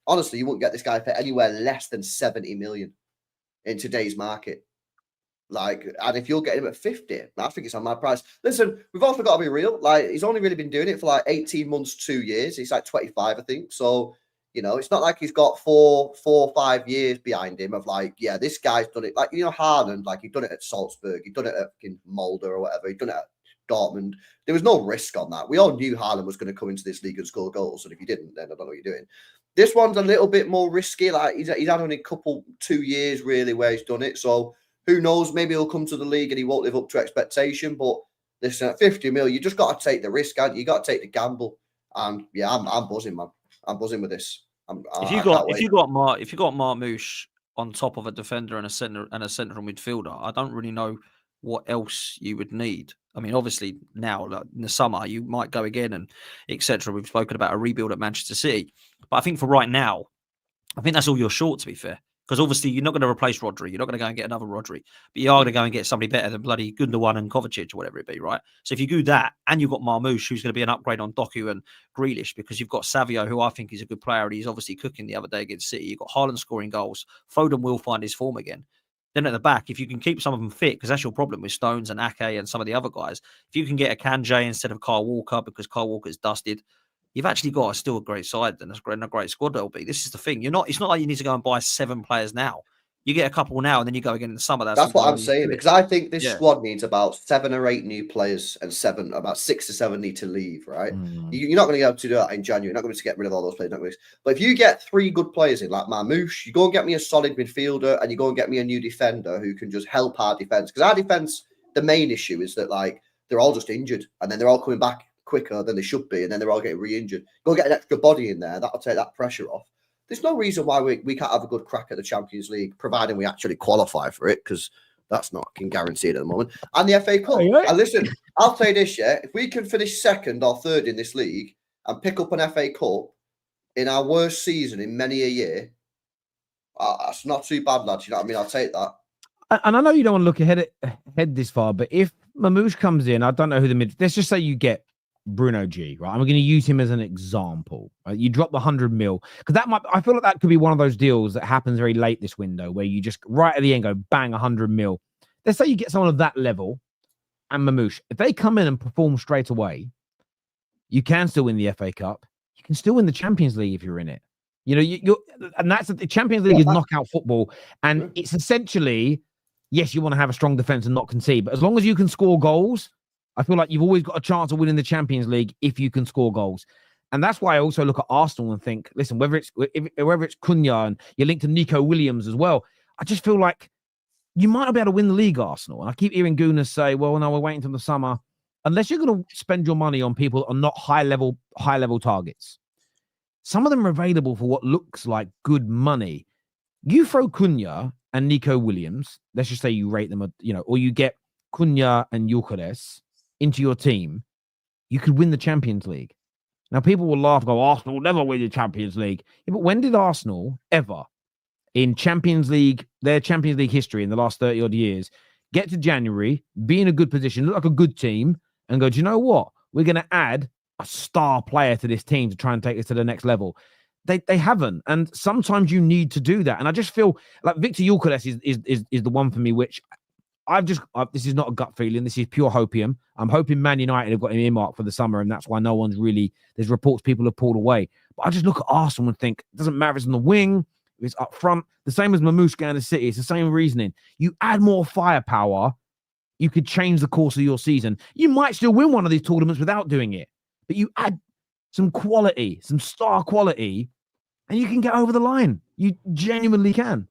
honestly, you wouldn't get this guy for anywhere less than 70 million in today's market. Like, and if you're getting him at 50, I think it's on my price. Listen, we've also got to be real. Like, he's only really been doing it for like 18 months, 2 years. He's like 25, I think. So, you know, it's not like he's got 4 or 5 years behind him of like, yeah, this guy's done it. Like, you know, Haaland, like he'd done it at Salzburg, he'd done it at Mulder or whatever, he'd done it at Dortmund. There was no risk on that. We all knew Haaland was going to come into this league and score goals. And if you didn't, then I don't know what you're doing. This one's a little bit more risky. Like, he's had only a couple, 2 years really where he's done it. So, who knows? Maybe he'll come to the league and he won't live up to expectation. But listen, at 50 mil, you just got to take the risk, aren't you? You got to take the gamble. And yeah, I'm buzzing, man. I'm buzzing with this. If you got Marmoush on top of a defender and a central midfielder, I don't really know what else you would need. I mean, obviously now, like in the summer, you might go again and etc. We've spoken about a rebuild at Manchester City, but I think for right now, I think that's all you're short, to be fair. Because obviously you're not going to replace Rodri. You're not going to go and get another Rodri. But you are going to go and get somebody better than bloody Gundogan and Kovacic or whatever it be, right? So if you do that, and you've got Marmoush, who's going to be an upgrade on Doku and Grealish, because you've got Savio, who I think is a good player, and he's obviously cooking the other day against City. You've got Haaland scoring goals. Foden will find his form again. Then at the back, if you can keep some of them fit, because that's your problem with Stones and Ake and some of the other guys, if you can get a Kanje instead of Kyle Walker, because Kyle Walker's dusted, you've actually got still a great side and a great squad there'll be. This is the thing. It's not like you need to go and buy 7 players now. You get a couple now, and then you go again in the summer. That's what I'm saying, because I think this squad needs about 7 or 8 new players, and about 6 or 7 need to leave, right? You're not going to be able to do that in January. You're not going to get rid of all those players. But if you get 3 good players in, like Marmoush, you go and get me a solid midfielder, and you go and get me a new defender who can just help our defense. Because our defense, the main issue is that like they're all just injured, and then they're all coming back quicker than they should be, and then they're all getting re-injured. Go get an extra body in there. That'll take that pressure off. There's no reason why we can't have a good crack at the Champions League, providing we actually qualify for it, because that's not guaranteed at the moment. And the FA Cup. And listen, I'll say this, yeah, if we can finish 2nd or 3rd in this league and pick up an FA Cup in our worst season in many a year, that's not too bad, lads. You know what I mean? I'll take that. And I know you don't want to look ahead this far, but if Marmoush comes in, I don't know who let's just say you get Bruno G, right? I'm going to use him as an example. Right? You drop the 100 mil, because I feel like that could be one of those deals that happens very late this window, where you just right at the end go bang 100 mil. Let's say you get someone of that level and Marmoush, if they come in and perform straight away, you can still win the FA Cup. You can still win the Champions League if you're in it. You know, and that's the Champions League is knockout football, and it's essentially, yes, you want to have a strong defense and not concede, but as long as you can score goals, I feel like you've always got a chance of winning the Champions League if you can score goals. And that's why I also look at Arsenal and think, listen, whether it's Cunha and you're linked to Nico Williams as well, I just feel like you might not be able to win the league, Arsenal. And I keep hearing Gunas say, well, no, we're waiting until the summer. Unless you're going to spend your money on people that are not high-level targets. Some of them are available for what looks like good money. You throw Cunha and Nico Williams, let's just say you rate them, or you get Cunha and Gyökeres into your team, you could win the Champions League. Now, people will laugh, go, Arsenal will never win the Champions League. Yeah, but when did Arsenal ever, in their Champions League history in the last 30-odd years, get to January, be in a good position, look like a good team, and go, do you know what? We're going to add a star player to this team to try and take us to the next level. They haven't. And sometimes you need to do that. And I just feel like Victor Gyökeres is the one for me, which this is not a gut feeling. This is pure hopium. I'm hoping Man United have got him earmarked for the summer, and that's why no one's really, there's reports people have pulled away. But I just look at Arsenal and think, it doesn't matter if it's on the wing, if it's up front, the same as Marmoush going to City. It's the same reasoning. You add more firepower, you could change the course of your season. You might still win one of these tournaments without doing it, but you add some quality, some star quality, and you can get over the line. You genuinely can.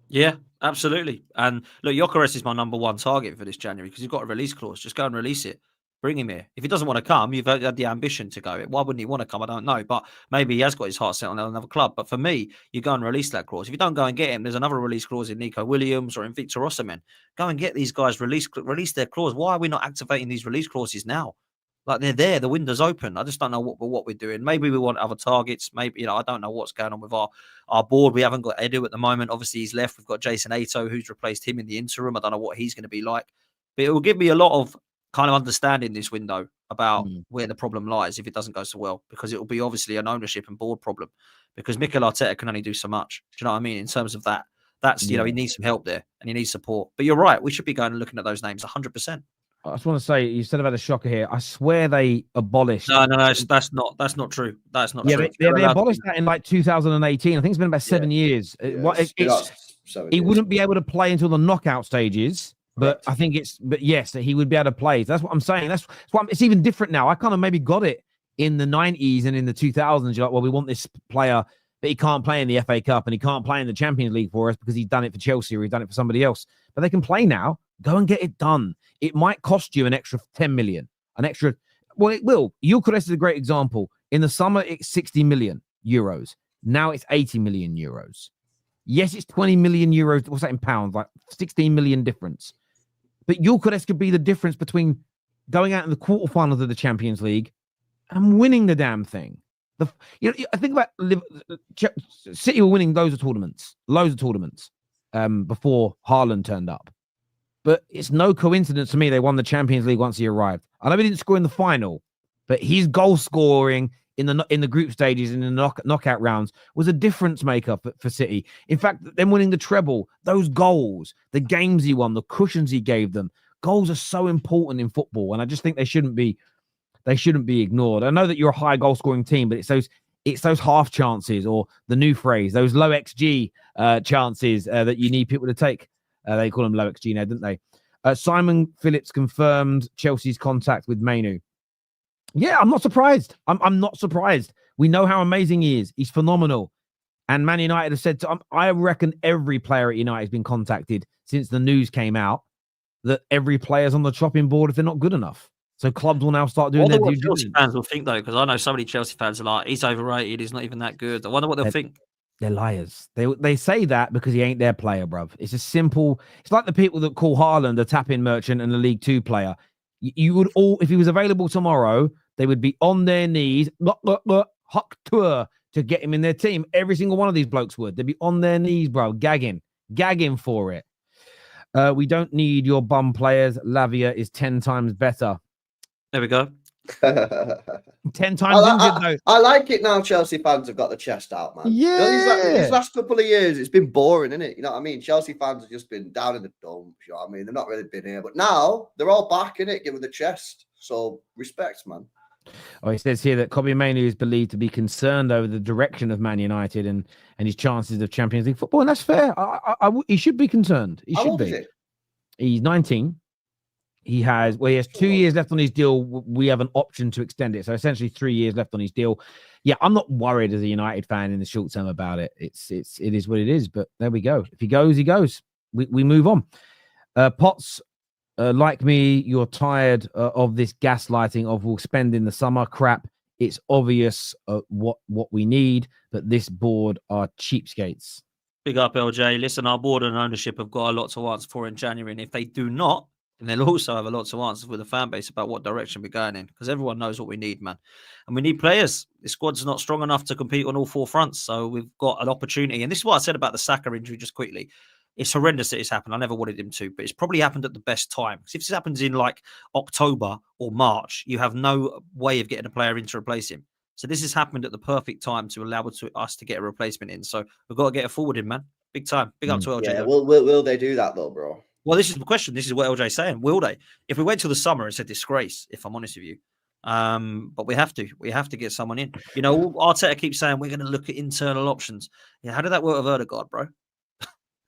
Yeah, absolutely. And look, Gyökeres is my number 1 target for this January, because you've got a release clause. Just go and release it. Bring him here. If he doesn't want to come, you've had the ambition to go. Why wouldn't he want to come? I don't know. But maybe he has got his heart set on another club. But for me, you go and release that clause. If you don't go and get him, there's another release clause in Nico Williams or in Victor Osimhen. Go and get these guys, release their clause. Why are we not activating these release clauses now? Like, they're there, the window's open. I just don't know what we're doing. Maybe we want other targets. Maybe, I don't know what's going on with our board. We haven't got Edu at the moment. Obviously, he's left. We've got Jason Ato, who's replaced him in the interim. I don't know what he's going to be like. But it will give me a lot of kind of understanding this window about where the problem lies if it doesn't go so well, because it will be obviously an ownership and board problem, because Mikel Arteta can only do so much. Do you know what I mean? In terms of that, that's, he needs some help there and he needs support. But you're right. We should be going and looking at those names 100%. I just want to say, you said about a shocker here. I swear they abolished. No, that's not true. That's not true. They abolished that in like 2018. I think it's been about 7 years. He wouldn't be able to play until the knockout stages. But I think yes, he would be able to play. That's what I'm saying. It's even different now. I kind of maybe got it in the 90s and in the 2000s. You're like, well, we want this player, but he can't play in the FA Cup and he can't play in the Champions League for us because he's done it for Chelsea or he's done it for somebody else. But they can play now. Go and get it done. It might cost you an extra 10 million, well, it will. Eucharist is a great example. In the summer, it's 60 million euros. Now it's 80 million euros. Yes, it's 20 million euros. What's that in pounds? Like 16 million difference. But Eucharist could be the difference between going out in the quarterfinals of the Champions League and winning the damn thing. I think about City were winning loads of tournaments before Haaland turned up. But it's no coincidence to me they won the Champions League once he arrived. I know he didn't score in the final, but his goal scoring in the group stages and in the knockout rounds was a difference maker for City. In fact, them winning the treble, those goals, the games he won, the cushions he gave them, goals are so important in football, and I just think they shouldn't be ignored. I know that you're a high goal scoring team, but it's those half chances, or the new phrase, those low XG chances that you need people to take. They call them low XG now, didn't they? Simon Phillips confirmed Chelsea's contact with Mainoo. Yeah, I'm not surprised. I'm not surprised. We know how amazing he is. He's phenomenal. And Man United have said I reckon every player at United has been contacted since the news came out that every player's on the chopping board if they're not good enough. So clubs will now start doing their due diligence. Chelsea fans will think, though, because I know so many Chelsea fans are like, he's overrated, he's not even that good. I wonder what they'll think. They're liars. They say that because he ain't their player, bruv. It's a simple. It's like the people that call Haaland a tap-in merchant and a League Two player. You would all, if he was available tomorrow, they would be on their knees, huck tour to get him in their team. Every single one of these blokes would. They'd be on their knees, bro, gagging for it. We don't need your bum players. Lavia is 10 times better. There we go. 10 times injured, though. I like it now. Chelsea fans have got the chest out, man. Yeah. These last couple of years, it's been boring, isn't it? You know what I mean? Chelsea fans have just been down in the dumps. You know what I mean? They've not really been here, but now they're all back in it, giving the chest. So respect, man. Oh, he says here that Kobe Mainoo is believed to be concerned over the direction of Man United and his chances of Champions League football, and that's fair. He should be concerned. He should be. He's 19. He has 2 years left on his deal. We have an option to extend it, so essentially 3 years left on his deal. Yeah, I'm not worried as a United fan in the short term about it. It is what it is. But there we go. If he goes, he goes. We move on. Potts. Like me, you're tired of this gaslighting of we'll spend in the summer crap. It's obvious what we need, but this board are cheapskates. Big up, LJ. Listen, our board and ownership have got a lot to answer for in January, and if they do not, then they'll also have a lot to answer with the fan base about what direction we're going in, because everyone knows what we need, man. And we need players. The squad's not strong enough to compete on all four fronts, so we've got an opportunity. And this is what I said about the Saka injury just quickly. It's horrendous that it's happened. I never wanted him to, but it's probably happened at the best time. Because if this happens in like October or March, you have no way of getting a player in to replace him. So this has happened at the perfect time to allow us to get a replacement in. So we've got to get it forward in, man. Big time. Big up to LJ. Yeah, will they do that though, bro? Well, this is the question. This is what LJ's saying. Will they? If we wait till the summer, it's a disgrace, if I'm honest with you. But we have to. We have to get someone in. You know, Arteta keeps saying we're going to look at internal options. Yeah, how did that work with Ødegaard, bro?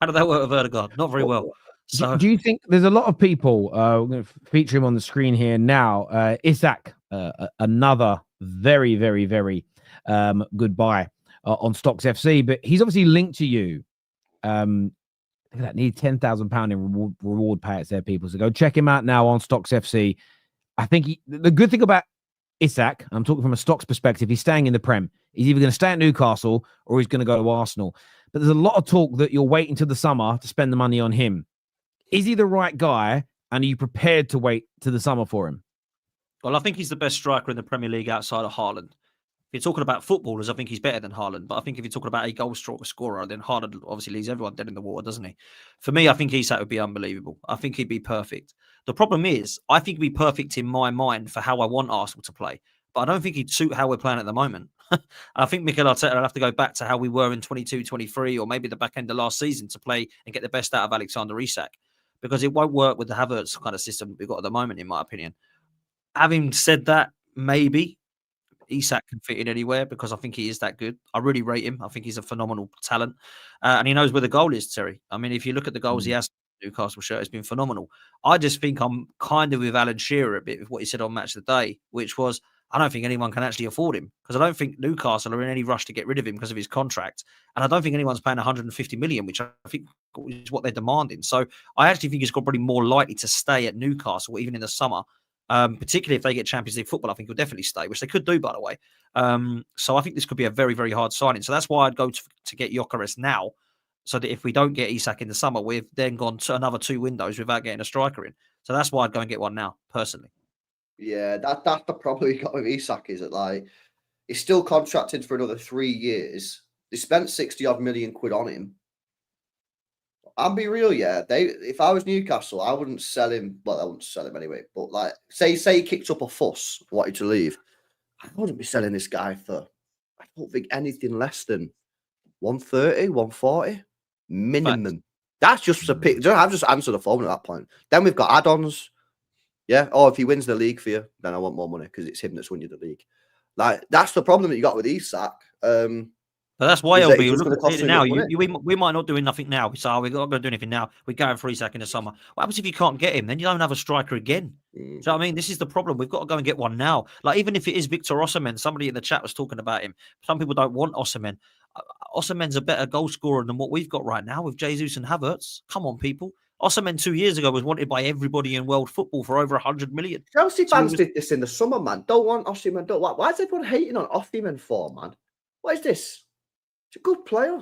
How did that work with Ødegaard? Not very well. So, do you think there's a lot of people? We're going to feature him on the screen here now. Isak, another very, very, very good buy on Stocks FC, but he's obviously linked to you. Look at that, need £10,000 in reward payouts there, people. So go check him out now on Stocks FC. I think the good thing about Isak, I'm talking from a stocks perspective, he's staying in the Prem. He's either going to stay at Newcastle or he's going to go to Arsenal. But there's a lot of talk that you're waiting till the summer to spend the money on him. Is he the right guy? And are you prepared to wait to the summer for him? Well, I think he's the best striker in the Premier League outside of Haaland. If you're talking about footballers, I think he's better than Haaland. But I think if you're talking about a goal scorer, then Haaland obviously leaves everyone dead in the water, doesn't he? For me, I think Isak would be unbelievable. I think he'd be perfect. The problem is, I think he'd be perfect in my mind for how I want Arsenal to play. But I don't think he'd suit how we're playing at the moment. I think Mikel Arteta will have to go back to how we were in 22-23 or maybe the back end of last season to play and get the best out of Alexander Isak. Because it won't work with the Havertz kind of system that we've got at the moment, in my opinion. Having said that, maybe Isak can fit in anywhere because I think he is that good. I really rate him. I think he's a phenomenal talent. And he knows where the goal is, Terry. I mean, if you look at the goals he has in the Newcastle shirt, it's been phenomenal. I just think I'm kind of with Alan Shearer a bit with what he said on Match of the Day, which was, I don't think anyone can actually afford him because I don't think Newcastle are in any rush to get rid of him because of his contract. And I don't think anyone's paying 150 million, which I think is what they're demanding. So I actually think he's got probably more likely to stay at Newcastle, even in the summer. Particularly if they get Champions League football, I think he'll definitely stay, which they could do, by the way. So I think this could be a very, very hard signing. So that's why I'd go to get Gyökeres now, so that if we don't get Isak in the summer, we've then gone to another 2 windows without getting a striker in. So that's why I'd go and get one now, personally. Yeah, that's the problem you got with Isak, is that like he's still contracted for another 3 years. They spent 60-odd million quid on him. I'll be real, yeah. If I was Newcastle, I wouldn't sell him. Well, I wouldn't sell him anyway. But like, say he kicked up a fuss, wanted to leave. I wouldn't be selling this guy for, I don't think, anything less than 130, 140 minimum. Fact. That's just a pick. I've just answered the phone at that point. Then we've got add-ons. Yeah. Or if he wins the league for you, then I want more money because it's him that's won you the league. Like, that's the problem that you got with Isak. But that's why LB, it's look gonna at cost it him now. money. We might not do nothing now. So we're not going to do anything now. We're going for Isak in the summer. What happens if you can't get him? Then you don't have a striker again. Do you know what I mean? This is the problem. We've got to go and get one now. Like, even if it is Victor Osimhen, somebody in the chat was talking about him. Some people don't want Osimhen. Osimhen's a better goal scorer than what we've got right now with Jesus and Havertz. Come on, people. Osimhen 2 years ago was wanted by everybody in world football for over 100 million. Chelsea fans did this in the summer, man. Don't want Osimhen. Why is everyone hating on Osimhen for, man? What is this? It's a good player.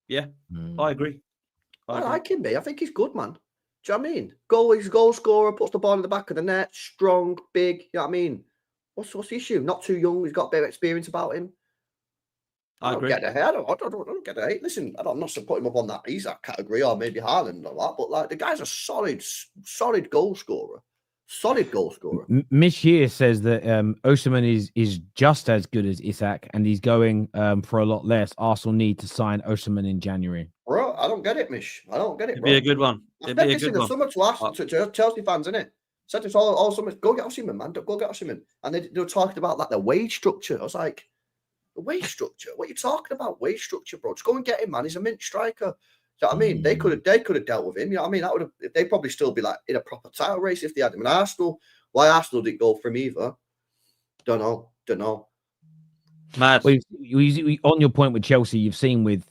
Yeah, I agree. I like him, mate. I think he's good, man. Do you know what I mean? He's a goal scorer, puts the ball in the back of the net, strong, big. You know what I mean? What's the issue? Not too young. He's got a bit of experience about him. I agree. Get the hate. I don't get the hate. Listen, I'm not putting him up on that Isak category or maybe Haaland or that, but like the guy's a solid goal scorer. Solid goal scorer. Mish here says that Osimhen is just as good as Isak, and he's going for a lot less. Arsenal need to sign Osimhen in January. Bro, I don't get it, Mish. I don't get it, bro. It'd be a good one. It'd be a good one. Summer to Arsenal, to Chelsea fans, innit? Said this all summer. Go get Osimhen, man. Go get Osimhen. And they were talking about like the wage structure. I was like, the wage structure? What are you talking about? Wage structure, bro? Just go and get him, man. He's a mint striker. Do you know what I mean? They could have dealt with him. You know what I mean? That would have. They'd probably still be like in a proper title race if they had him. And Arsenal, why Arsenal didn't go for him either? Don't know. Mad. Well, on your point with Chelsea, you've seen with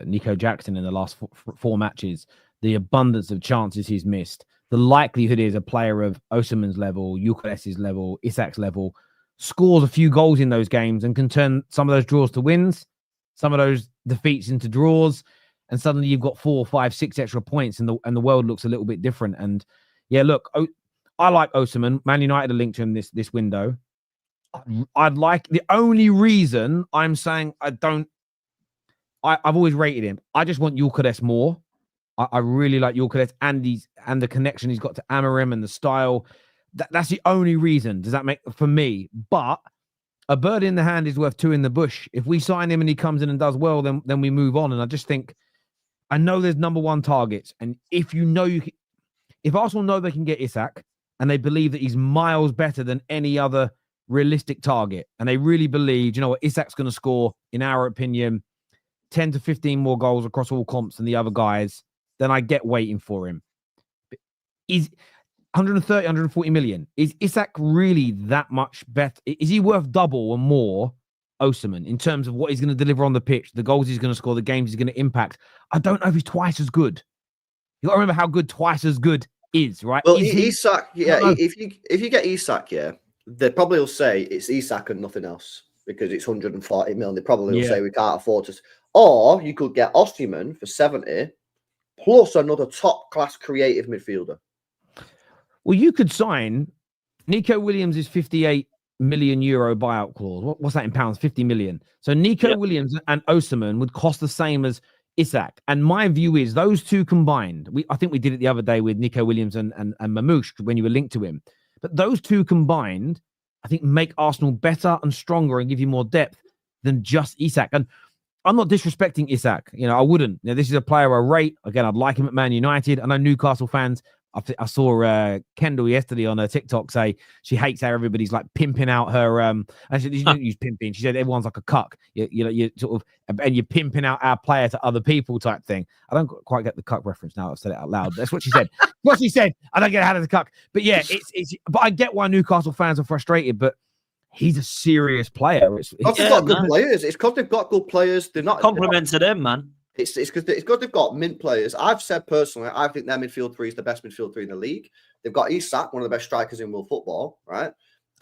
Nico Jackson in the last four matches the abundance of chances he's missed. The likelihood is a player of Osimhen's level, Gyökeres's level, Isak's level scores a few goals in those games and can turn some of those draws to wins, some of those defeats into draws. And suddenly you've got 4, 5, 6 extra points, and the world looks a little bit different. And yeah, look, I like Osimhen. Man United are linked to him this window. I'd like, the only reason I'm saying I've always rated him. I just want Gyökeres more. I really like Gyökeres and the connection he's got to Amorim and the style. That's the only reason. Does that make for me? But a bird in the hand is worth 2 in the bush. If we sign him and he comes in and does well, then we move on. And I just think, I know there's number one targets, and if Arsenal know they can get Isak and they believe that he's miles better than any other realistic target, and they really believe, you know what, Isak's going to score, in our opinion, 10 to 15 more goals across all comps than the other guys, then I get waiting for him. Is 130, 140 million. Is Isak really that much better? Is he worth double or more Osimhen in terms of what he's going to deliver on the pitch, the goals he's going to score, the games he's going to impact? I don't know if he's twice as good. You got to remember how good twice as good is, right? Well, Is he? Isak, yeah. If you get Isak, yeah, they probably will say it's Isak and nothing else because it's 140 million. They probably will say we can't afford to. Or you could get Osimhen for 70 plus another top class creative midfielder. Well, you could sign Nico Williams is 58 million euro buyout clause. What's that in pounds? 50 million. So Nico Williams and Osimhen would cost the same as Isak. And my view is those two combined, I think we did it the other day with Nico Williams and Marmoush when you were linked to him. But those two combined, I think make Arsenal better and stronger and give you more depth than just Isak. And I'm not disrespecting Isak. I wouldn't. This is a player I rate. Again, I'd like him at Man United. I know Newcastle fans. I saw Kendall yesterday on her TikTok say she hates how everybody's like pimping out her. And she didn't use pimping. She said everyone's like a cuck. You sort of, and you're pimping out our player to other people type thing. I don't quite get the cuck reference now. I've said it out loud. That's what she said. What she said. I don't get how to the cuck. But yeah, it's. But I get why Newcastle fans are frustrated. But he's a serious player. They've got good players. It's because they've got good players. They're not compliment to them, man. It's because they've got mint players. I've said personally, I think their midfield three is the best midfield three in the league. They've got Isak, one of the best strikers in world football, right?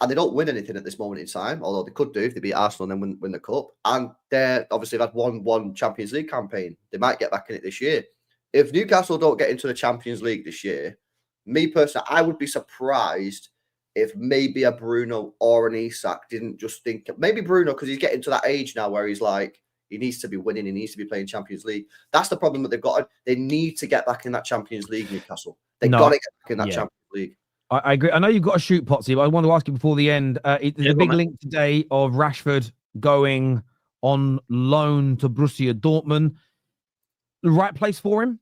And they don't win anything at this moment in time, although they could do if they beat Arsenal and then win the cup. And they're obviously they've had one Champions League campaign. They might get back in it this year. If Newcastle don't get into the Champions League this year, me personally, I would be surprised if maybe a Bruno or an Isak didn't just think maybe Bruno because he's getting to that age now where he's like. He needs to be winning. He needs to be playing Champions League. That's the problem that they've got. They need to get back in that Champions League, Newcastle. They've got to get back in that Champions League. I agree. I know you've got a shoot, Potsy, but I want to ask you before the end. There's a big link today of Rashford going on loan to Borussia Dortmund. The right place for him?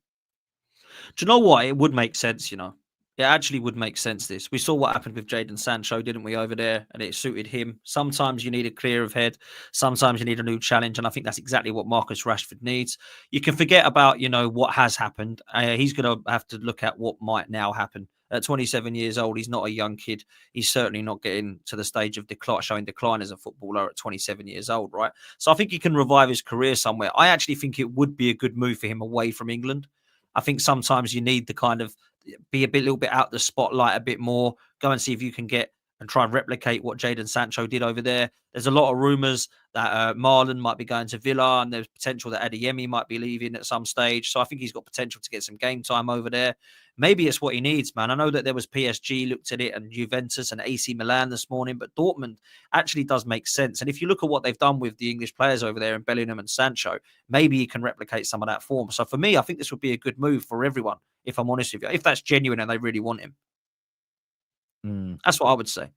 Do you know what? It would make sense, It actually would make sense, this. We saw what happened with Jadon Sancho, didn't we, over there? And it suited him. Sometimes you need a clear of head. Sometimes you need a new challenge. And I think that's exactly what Marcus Rashford needs. You can forget about, what has happened. He's going to have to look at what might now happen. At 27 years old, he's not a young kid. He's certainly not getting to the stage of showing decline as a footballer at 27 years old, right? So I think he can revive his career somewhere. I actually think it would be a good move for him away from England. I think sometimes you need the kind of be a little bit out the spotlight a bit more. Go and see if you can get and try and replicate what Jadon Sancho did over there. There's a lot of rumours that Marlon might be going to Villa and there's potential that Adeyemi might be leaving at some stage. So I think he's got potential to get some game time over there. Maybe it's what he needs, man. I know that there was PSG looked at it and Juventus and AC Milan this morning, but Dortmund actually does make sense. And if you look at what they've done with the English players over there in Bellingham and Sancho, maybe he can replicate some of that form. So for me, I think this would be a good move for everyone, if I'm honest with you, if that's genuine and they really want him. That's what I would say.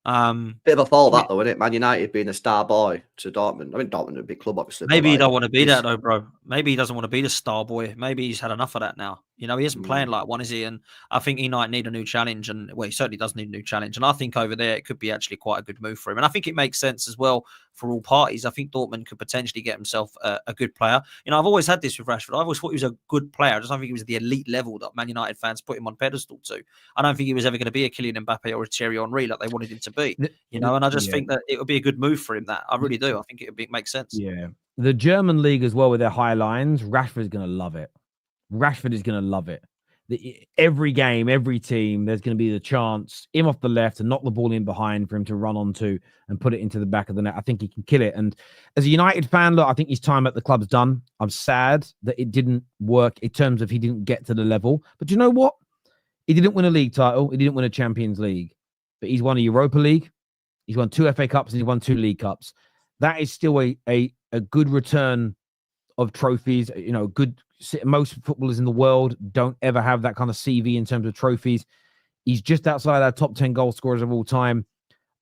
Bit of a fall that though, isn't it? Man United being a star boy to Dortmund. I mean, Dortmund are a big club, obviously. Maybe he don't want to be that though, bro. Maybe he doesn't want to be the star boy. Maybe he's had enough of that now. He isn't playing like one, is he? And I think he might need a new challenge. And he certainly does need a new challenge. And I think over there it could be actually quite a good move for him. And I think it makes sense as well for all parties. I think Dortmund could potentially get himself a good player. I've always had this with Rashford. I always thought he was a good player. I just don't think he was the elite level that Man United fans put him on pedestal to. I don't think he was ever going to be a Kylian Mbappe or a Thierry Henry like they wanted him to be. And I just think that it would be a good move for him. That I really do. I think it would make sense. Yeah, the German league as well with their high lines. Rashford is going to love it. Rashford is going to love it. Every game, every team, there's going to be the chance him off the left to knock the ball in behind for him to run onto and put it into the back of the net. I think he can kill it. And as a United fan, look, I think his time at the club's done. I'm sad that it didn't work in terms of he didn't get to the level. But you know what? He didn't win a league title. He didn't win a Champions League. But he's won a Europa League. He's won 2 FA Cups and he's won 2 League Cups. That is still a good return of trophies. Most footballers in the world don't ever have that kind of CV in terms of trophies. He's just outside our top 10 goal scorers of all time.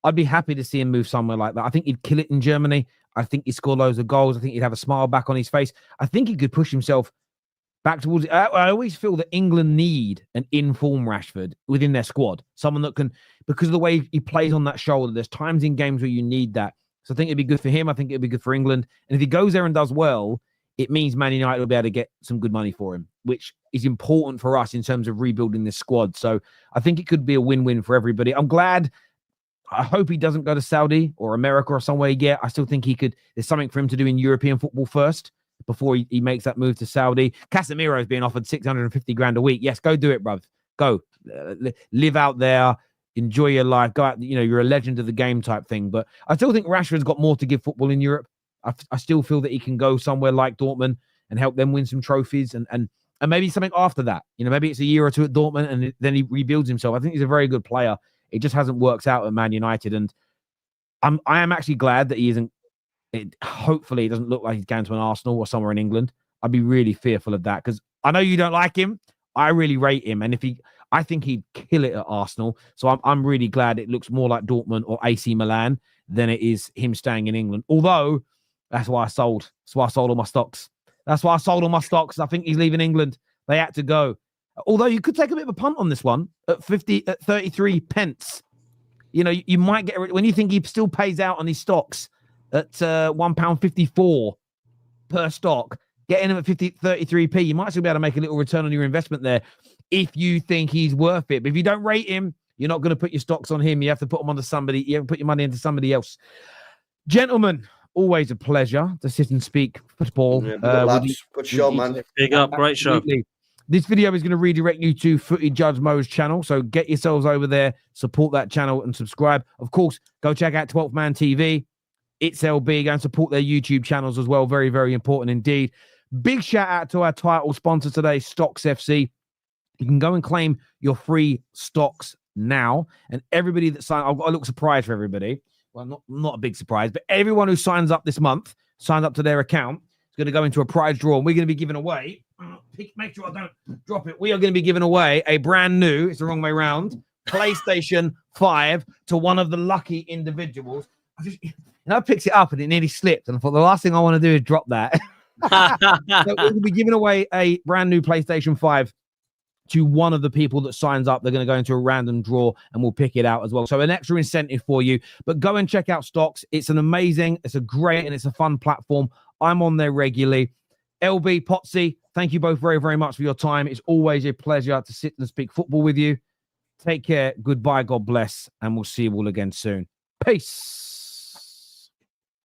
I'd be happy to see him move somewhere like that. I think he'd kill it in Germany. I think he'd score loads of goals. I think he'd have a smile back on his face. I think he could push himself back towards it. I always feel that England need an in-form Rashford within their squad. Someone that can, because of the way he plays on that shoulder, there's times in games where you need that. So I think it'd be good for him. I think it'd be good for England. And if he goes there and does well, it means Man United will be able to get some good money for him, which is important for us in terms of rebuilding this squad. So I think it could be a win-win for everybody. I'm glad. I hope he doesn't go to Saudi or America or somewhere yet. I still think he could. There's something for him to do in European football first before he makes that move to Saudi. Casemiro's being offered 650 grand a week. Yes, go do it, bruv. Go live out there, enjoy your life, go out. You're a legend of the game type thing. But I still think Rashford's got more to give football in Europe. I still feel that he can go somewhere like Dortmund and help them win some trophies and maybe something after that. Maybe it's a year or two at Dortmund and then he rebuilds himself. I think he's a very good player. It just hasn't worked out at Man United. And I am actually glad that he isn't. Hopefully, it doesn't look like he's going to an Arsenal or somewhere in England. I'd be really fearful of that because I know you don't like him. I really rate him. And I think he'd kill it at Arsenal. So I'm really glad it looks more like Dortmund or AC Milan than it is him staying in England. Although, that's why I sold. That's why I sold all my stocks. I think he's leaving England. They had to go. Although you could take a bit of a punt on this one at 33 pence. You might get when you think he still pays out on his stocks at £1.54 per stock. Getting him at 33p, you might still be able to make a little return on your investment there if you think he's worth it. But if you don't rate him, you're not going to put your stocks on him. You have to put them onto somebody. You have to put your money into somebody else. Gentlemen, always a pleasure to sit and speak football. Good show, man. Big up, great show. This video is going to redirect you to Footy Judge Mo's channel, so get yourselves over there, support that channel, and subscribe. Of course, go check out 12th Man TV. It's LB. Go and support their YouTube channels as well. Very, very important indeed. Big shout out to our title sponsor today, Stocks FC. You can go and claim your free stocks now, and everybody that signs, I've got a little surprise for everybody. Well, not a big surprise, but everyone who signs up this month, signs up to their account, is going to go into a prize draw, and we're going to be giving away. Make sure I don't drop it. We are going to be giving away a brand new, it's the wrong way around, PlayStation 5 to one of the lucky individuals. I picked it up and it nearly slipped, and I thought the last thing I want to do is drop that. So we're going to be giving away a brand new PlayStation 5 to one of the people that signs up. They're going to go into a random draw and we'll pick it out as well. So an extra incentive for you. But go and check out Stocks. It's it's a great and it's a fun platform. I'm on there regularly. LB, Potsy, thank you both very, very much for your time. It's always a pleasure to sit and speak football with you. Take care. Goodbye. God bless. And we'll see you all again soon. Peace.